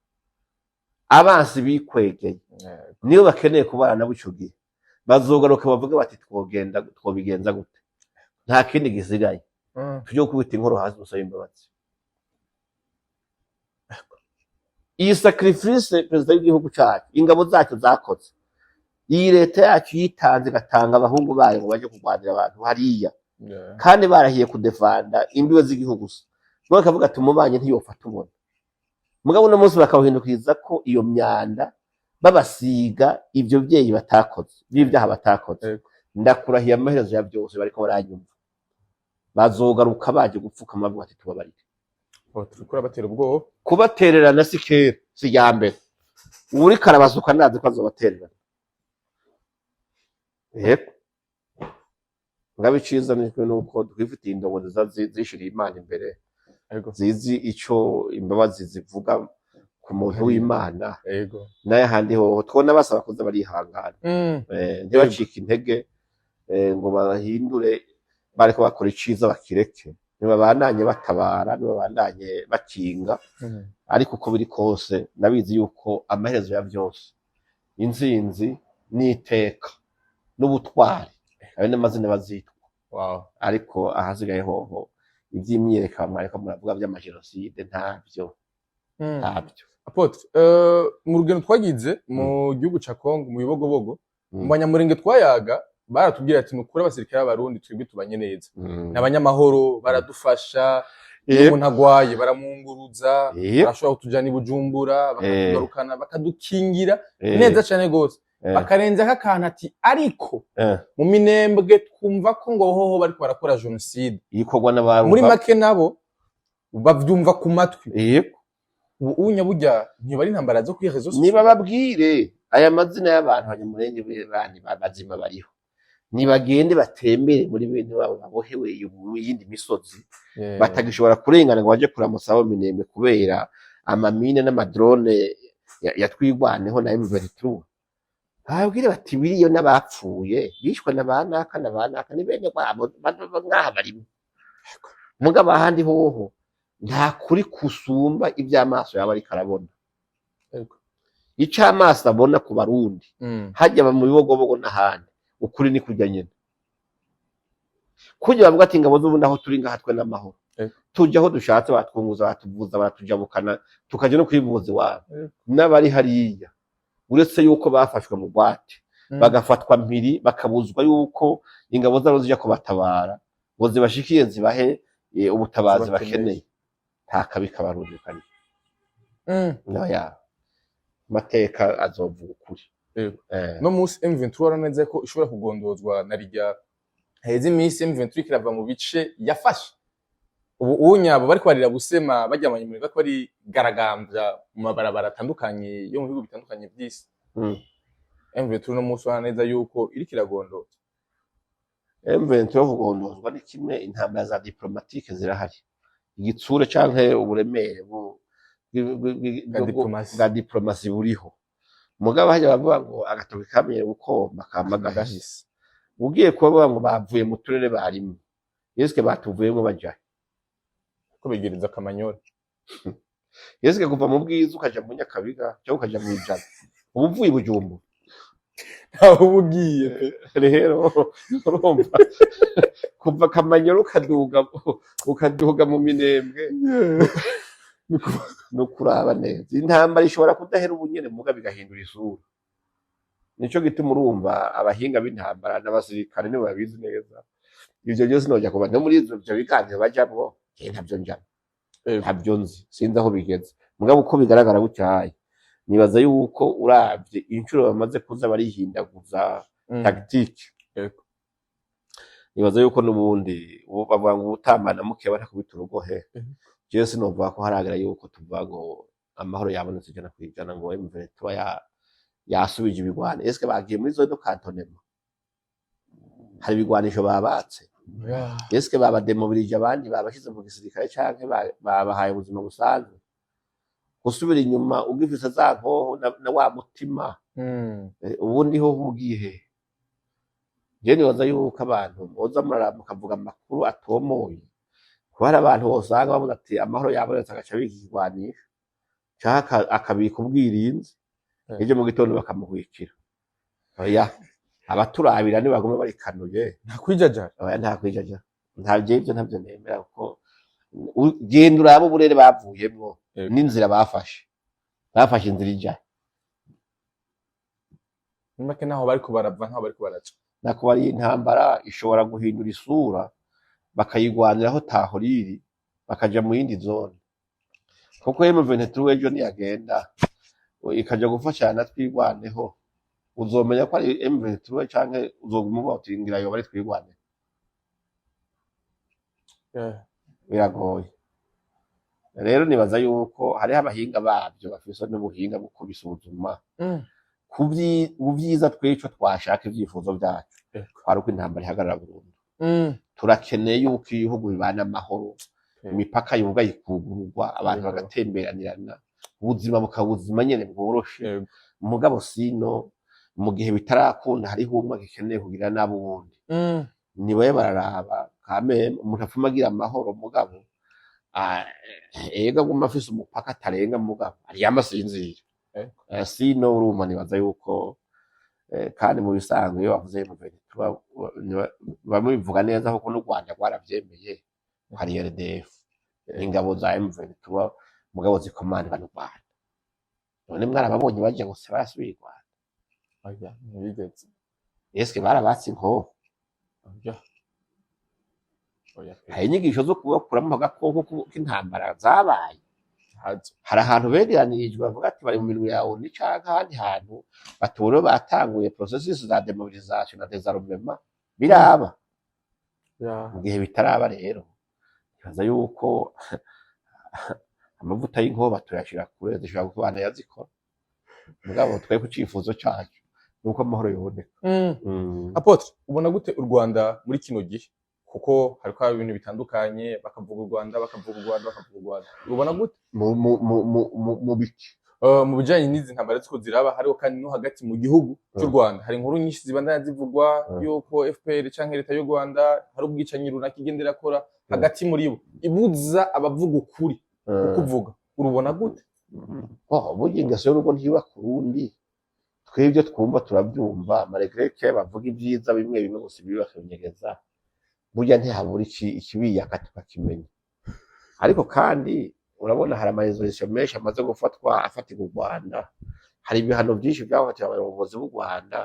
Abansi bikwegeye niyo bakeneye kubana nabo ico gihe bazogaruka bavuga bati twobigenza gute nta kindi gisigaye tujye kubita inkoro hasi gusaba imbabazi. Iyi sacrifice president w'igihugu cyacu ingabo zacu zakoze iyi leta yacu yitanze gatanga abahungu bayo ngo baje kurwanira abantu hariya kandi barahiye kudefanda imbiwe z'igihugu gusa none kavuga ati umubanye ntiyofata ubona mugabo no munsi bakawuhindukiza ko iyo myanda babasiga ibyo byeyi batakoze n'ibyaha batakoze. Ndakurahiye amaherezo ya byose bariko baranyumva bazogaruka baje gupfukama bavuga ati tubabarire. Turikora batera ubwoba kubatererana sikera sijyambere uri karabasuka nazi ko azobatererana. Yego ngabiciza nuko twifitiye indongo zishiriye Imana imbere zizi ico imbabazi zivuga ku muntu w'Imana naye handi ho twona basaba kuza barihangana ntibacika intege ngo bahindure bariko bakora iciza bakireke ntibabandanye batabara ntibabandanye bakinga ariko uko biri kose nabizi yuko amaherezo ya byose inzinzi n'iteka n'ubutwari ayo n'amazina bazitwa ariko ahasigaye hoho iby'imyerekano ariko muravuga by'amajenoside ntabyo. Apotre mu rugendo twagize mu gihugu ca Kongo mu Bibogobogo mu banyamurenge twayaga baratubwira ati nukuri abasirikare b'abarundi twebwe tubanye neza n'abanyamahoro baradufasha iyo umuntu agwaye baramwunguruza barashobora kutujana i Bujumbura bakatugarukana bakadukingira neza cane gose bakarenza k'akantu ati ariko mu Minembwe twumva ko ngo hoho bariko barakora genocide ikorwa n'abantu muri make nabo bavyumva ku matwi ubunya burya ntibari intambara zo kwiha zose niba babwire aya mazina y'abantu abanyamurenge bandi bazima bariho nibagende batembere muri bene babo babohewe mu yindi misozi batagishobora kurengana ngo baje kuramutsa abo Minembwe kubera amamine n'amadrone yatwigwaneho na M23 babwire bati biriyo n'abapfuye bishwe n'abanaka ni bene babo ngaha barimo mugabo ahandi hoho nta kuri kusumba iby'amaso yaba ari karabona ic'amaso abona ku barundi hajya mu bibogobogo n'ahandi ukuri ni kujya nyene kujya bavuga ati ingabo z'ubundi aho turi ngaha twe n'amahoro tujya aho dushatse batwunguza batuvuza baratujabukana tukaje no kwivuza iwabo n'abari hariya uretse yuko bafashwe mu gwate bagafatwa mpiri bakabuzwa yuko ingabo zabo zija kubatabara ngo zibashikiye zibahe ubutabazi bakeneye nta kabi kabarundi kari noya mateka azovuga ukuri no musi M23 waraneze ko ishobora kugondozwa na rijya heze imisi M23 kirava mu bice yafashe ubu unyabo bari kwarira busema bajyamanye muri ko ari garagambya mu mabarabara atandukanye yo mu bihugu bitandukanye by'isi M23 no musi waraneze yuko iri kiragondoza M23 kugondozwa ni kimwe intambara za diplomatique zirahari igitsure canke uburemere bwa diplomasi buriho mugabo hajya bavuga ngo agatoki kamenye gukomba kamagahise ugiye kuba ngo bavuye mu turere barimo yeske batuvuyemo bajaye ko begereza kamanyora yeske kuva mu bwiza ukaja mu Nyakabiga cyangwa ukaja mu Ijana ubuvuye Bujumbura ntaho ubugiye rero urumva kuva kamanyora ukaduga mu Minembwe nukuraba neza intambara ishobora kudahera ubunyene muga bigahindura isura nico gituma urumva abahinga b'intambara n'abasirikare nibo babizi neza ivyo byose nojya kuba no muri ivyo biganiro bajamwo ntabyo njamwo ntabyo nzi sinzi aho bigeze mugabo uko bigaragara bucyaye nibaza yuko uravye inshuro bamaze kuza barihindaguza tactique nibaza yuko n'ubundi bavuga ngo utambana muke batakubita urugohe Jese novuga ko haragera yuko tuvuga ngo amahoro yabonetse ijana kwijana ngo M23 yasubije ibigwane eske bagiye muri zone cantonnement hari ibigwanisho babatse eske babademobilije abandi babashize mu gisirikare canke babahaye ubuzima busanzwe gusubira inyuma ugifise za nkoho na wa mutima ubundi ho ugiye je nibaza yuko abantu boza muraramuka kavuga amakuru atomoye hari abantu bosanga bavuga ati amahoro yabonetse agaca bikigwanisha cyaka akabika ubwirinzi ejo mu gitondo bakamuhwikira oya abaturabira ni bagume bari kanuye nta kwijajara oya nta kwijajara ntabyo nemera kuko genda urabo burere bavuyemwo n'inzira bafashe inzira ija nimake naho bari kubarava ntaho bari kubaraca nako bari intambara ishobora guhindura isura bakayigwaniraho tahoriri bakaja mu yindi zone kuko M23 ejo niyagenda ikaja gufashana twigwaneho uzomenya ko ari M23 canke uzoguma utingira yo bari twigwane biragoye rero nibaza yuko hari abahinga babyo bafise n'ubuhinga bwo kubisuzuma kubyiza tweco twashaka ivyifuzo byacu ari uko intambara ihagarara burundu turakeneye yuko ibihugu bibana amahoro imipaka yuga ikugururwa abantu bagatemberanirana ubuzima bukabuzima nyene bworoshe mugabo sino mu gihe bitarakunda hariho umwe gikeneye kugira nabo wundi nibaye bararaba kame umuntu afumagira amahoro mugabo ega guma afise umupaka atarenga mugabo ari yamasinzira sino uruma nibaza yuko kandi mu bisanzwe iyo bavuze mu bamwe bivuga neza kuko n'u Rwanda rwaravyemeye hari RDF ingabo za M23 mugabo zikomandwa n'u Rwanda none mwarababonye baje gose barasubira i Rwanda oya ntibigeze eske barabatse inkoho oya oya pe hari inyigisho zo kubakuramo agakoko k'intambara zabaye hazo hari ahantu begeranirijwe bavuga ati bari mu minwe yawe ni canke ahandi hantu batore batanguye processus za demobilisation na désarmement biraba ya mu gihe bitaraba rero bibaza yuko amavuta y'inkoba tuyashira kure zishobora gukubana yazikora mugabo twe ku cifuzo cacu nuko amahoro yoboneka Apotre ubona gute u Rwanda muri kino gihe kuko hariko haba ibintu bitandukanye bakavuga u Rwanda ubona gute mu biki mu bijanye n'izi ntambara ziko ziraba hariho kandi no hagati mu gihugu cy'u Rwanda hari inkuru nyinshi zibandanya zivugwa yuko FPR canke leta y'u Rwanda hari ubwicanyi runaka igendera akora hagati muri bo ibuza abavuga ukuri ukuvuga urubona gute burya ingeso y'urugo ntiba ku rundi twebwe twumva turabyumva maregreke bavuga ibyiza bimwe bimwe gusa ibi bakabinyegeza burya ntihabura ikibiyaka tukakimenya ariko kandi urabona hari amaresolution menshi amaze gufatwa afatirwa u Rwanda hari ibihano byinshi byafatiwe abayobozi b'u Rwanda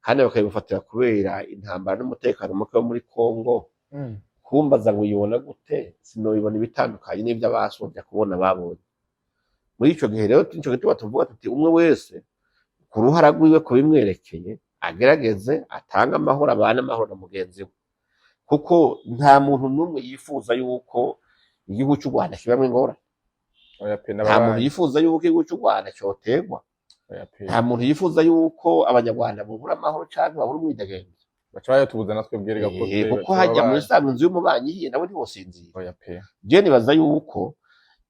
kandi bakabifatira kubera intambara n'umutekano muke wo muri Congo kumbaza ngo uyibona gute sinobibona ibitandukanye n'ibyo abasumvya kubona babonye muri ico gihe rero nico gituma tuvuga tuti umwe wese ku ruhara rwiwe ko bimwerekeye agerageze atanga amahoro abana amahoro na mugenzi we kuko nta muntu n'umwe yifuza yuko igihugu cy'u Rwanda kibamwe ingorane nta muntu yifuza yuko igihugu cy'u Rwanda cyotegwa nta muntu yifuza yuko abanyarwanda bubura amahoro canke babura umwidegemvyo baca bayatubuza natwe bweriga kuko hajya muri sanzu nzu y'umubanyi hiye nawe ntiwosinzira je nibaza yuko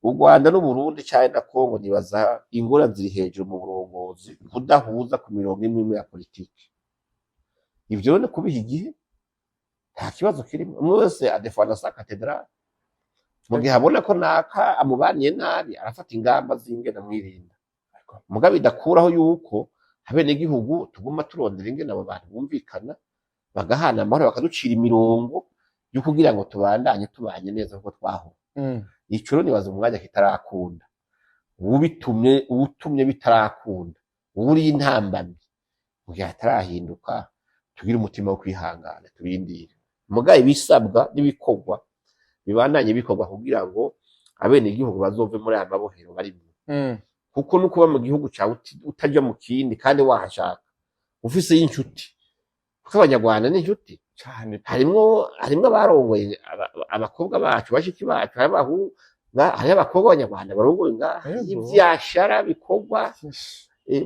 u Rwanda n'u Burundi cyane na Kongo nibaza ingorane ziri hejuru mu burongozi kudahuza ku mirongo imwe ya politiki ivyo ne kubiha igihe nta kibazo kirimo umwe wese adefana sa cathedrale mu gihe abona ko naka amubaniye nabi arafata ingamba zingena mwirinda mugabe idakuraho yuko habene igihugu tuguma turondera ingena abo bantu bumvikana bagahana amahoro bakaducira imirongo yo kugira ngo tubandanye tubanye neza kuko twaho icuro nibaza umwanya kitarakunda ubutumye bitarakunda uri intambamyi mu gihe atarahinduka tugira umutima wo kwihangana tubindire mugabe bisabwa n'ibikorwa bibandanye bikorwa kugira ngo abene igihugu bazove muri aya mabohero barimo kuko nuko mu gihugu cyawe utajya mu kindi kandi wahashaka ufise y'inshuti kuko abanyarwanda ni inshuti cyane harimwo abarongoye abakobwa bacu bashiki bacu hari abakobwa abanyarwanda barongoye ngaha ivyashara bikorwa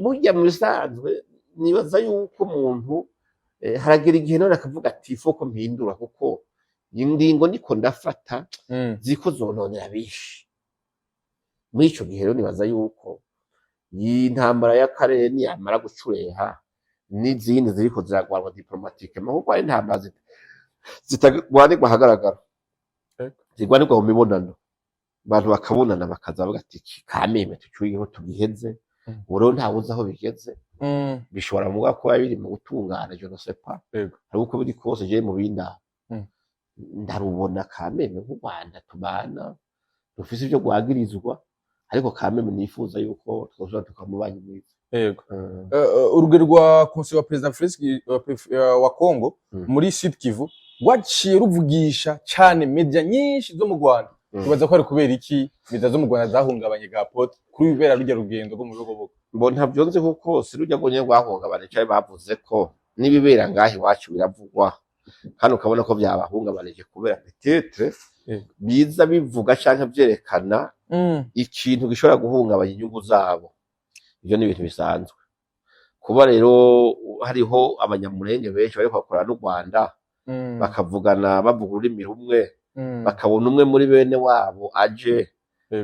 burya mu bisanzwe nibaza yuko umuntu haragira igihe none akavuga ati foko mpindura kuko indingo niko ndafata ziko zononera bishi muri ico gihe rero nibaza yuko iyi ntambara y'akarere niyamara gucureha n'izindi ziriko ziragwanwa diplomatique mahubwo ari intambara zitagwanirwa ahagaragara zigwanirwa mu mibonano abantu bakabonana bakaza bavuga ati kameme tucyuyeho tugiheze uro ntawuzi aho bigeze bishobora muga kuba biri mu gutungana je ne sais pas ari uko biri kose je mu binda ndarubona kameme nk'u Rwanda tubana dufise ibyo gwagirizwa ariko kameme nifuza yuko twoza tukamubanye mwiza yego urugero rwa conseil wa president Felix wa Congo muri Sud Kivu rwaciye ruvugisha cyane media nyinshi zo mu Rwanda tubaza ko ari kubera iki media zo mu Rwanda zahungabanye ga Apotre kuri bibera rujya rugendo rwo mu bigobogo mbo ntabyo nzi kuko sirujya gonye rwahungabanye cyane bavuze ko nibibera ngahi wacu biravugwa kandi ukabona ko byabahungabanije kubera peut-être biza bivuga canke byerekana ikintu gishobora guhungabanya inyungu zabo ibyo ni ibintu bisanzwe kuba rero hariho abanyamurenge benshi bari kwakorana n'u Rwanda bakavugana bavuga ururimi rumwe bakabona umwe muri bene wabo aje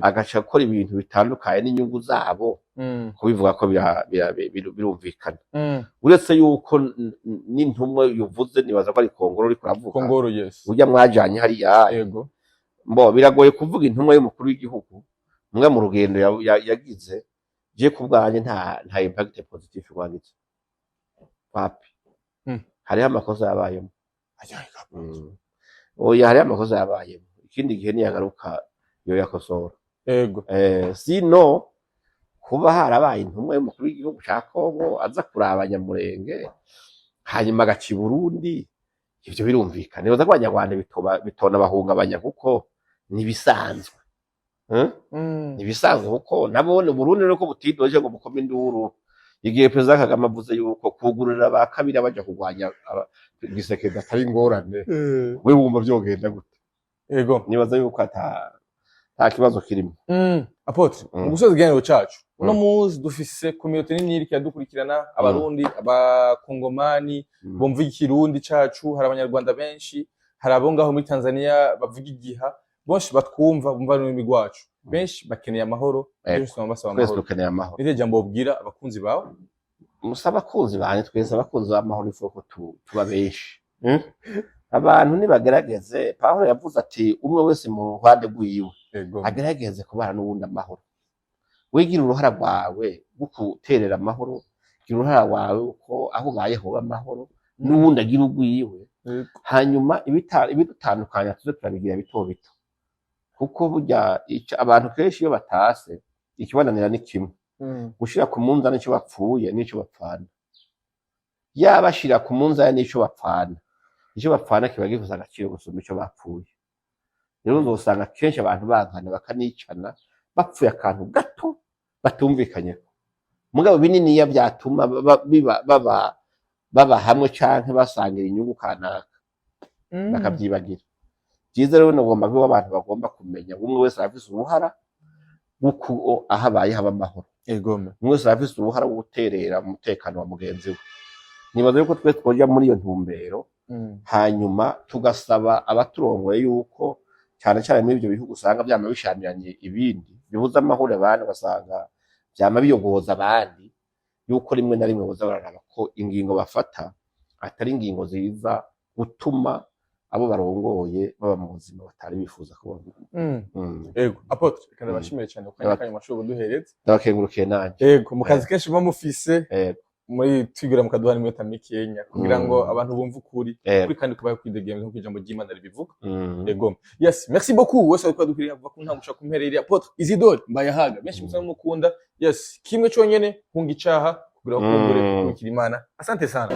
agaca akora ibintu bitandukanye n'inyungu zabo kubivuga ko birumvikana uretse yuko n'intumwa yuvuze nibaza ko ari Kongoro uri kuravuga Kongoro yes urya mwajanye hariya yego mbo biragoye kuvuga intumwa y'umukuru w'igihugu mwe mu rugendo yagize je kubwanye nta impact positive rwagize papi hari amakosa yabayemo oya hari amakosa yabayemo ikindi gihe niyagaruka yo yakosora yego sino kuba harabaye intumwa y'umukuru w'igihugu cya Kongo aza kuraba Nyamurenge hanyuma agaca i Burundi, ivyo birumvikana. Nibaza ko abanyarwanda bitona bahungabanya kuko nibisanzwe. Nibisanzwe kuko nabone Burundi nuko butidoje ngo bukome induru. Igihe Perezida Kagame avuze yuko kugurura ba kabiri baja kurwanya Gisekedi atari ingorane, we wumva vyogenda gute? Yego. Nibaza yuko ata kibazo kirimo. Apotre, mu gusoza ikiganiro cacu, uno muzi dufise community nini iriko yadukurikirana, abarundi, abakongomani, bumva ikirundi cacu, hari abanyarwanda benshi, hari abo ngaho muri Tanzania bavuga igiha, bonshi batwumva bumva ururimi rwacu. Benshi bakeneye amahoro, benshi basaba amahoro. Twese dukeneye amahoro. Nire jambo bobwira abakunzi bawe? Musaba abakunzi bane, twese abakunzi b'amahoro ifuko tuba benshi. Abantu nibagerageze, Pawulo yavuze ati umwe wese mu ruhande rwiwe agerageze kubana n'uwundi amahoro. Wigira uruhara rwawe guterera amahoro, gira uruhara rwawe uko aho ubayeho amahoro, n'uwundi agira urwiwe. Hanyuma ibidutandukanya tuze turabigira bito bito. Kuko burya abantu kenshi iyo batase ikibananira ni kimwe. Gushira ku munzani icyo bapfuye n'icyo bapfana. Yabashira ku munzani n'icyo bapfana. Icyo bapfana kiba gifite agaciro gusumba icyo bapfuye. Rero uzosanga kenshi abantu bankana bakanicana bapfuye akantu gato batumvikanye. Mugabo binini ya byatuma baba hamwe canke basangira inyungu kanaka bakabyibagira. Byiza rero nagomba ko abantu bagomba kumenya umwe wese afise uruhara guko ahabaye haba amahoro. Egome. Umwe wese afise uruhara wo guterera mu mutekano wa mugenzi we. Nibaza yuko twese twoja muri iyo ntumbero. Hanyuma tugasaba abaturongoye yuko cyane cyane muri ibyo bihugu usanga byama bishamiranye ibindi bibuza amahoro abantu basanga byama biyogoza abandi yuko rimwe na rimwe boza bararaba ko ingingo bafata atari ingingo ziza gutuma abo barongoye baba mu buzima batari bifuza ko Ego Apotre kandi bashimire cyane ko kanya mashobo duheretse ndabakengurukiye nanje. Ego mu kazi kenshi ba mufise muri twigura mu kaduhana imyota mikenya kugira ngo abantu bumve ukuri kuri kandi kubaye kwidegembya nko kwijambo ry'Imana ribivuga. Ego. Yes, merci beaucoup wese ariko dukwiriye kuva ku ntango ushaka kumperera Apotre Isidore Mbayahaga benshi musana mukunda. Yes, kimwe cyonyene hunga icaha kugira ngo kumbure Imana. Asante sana.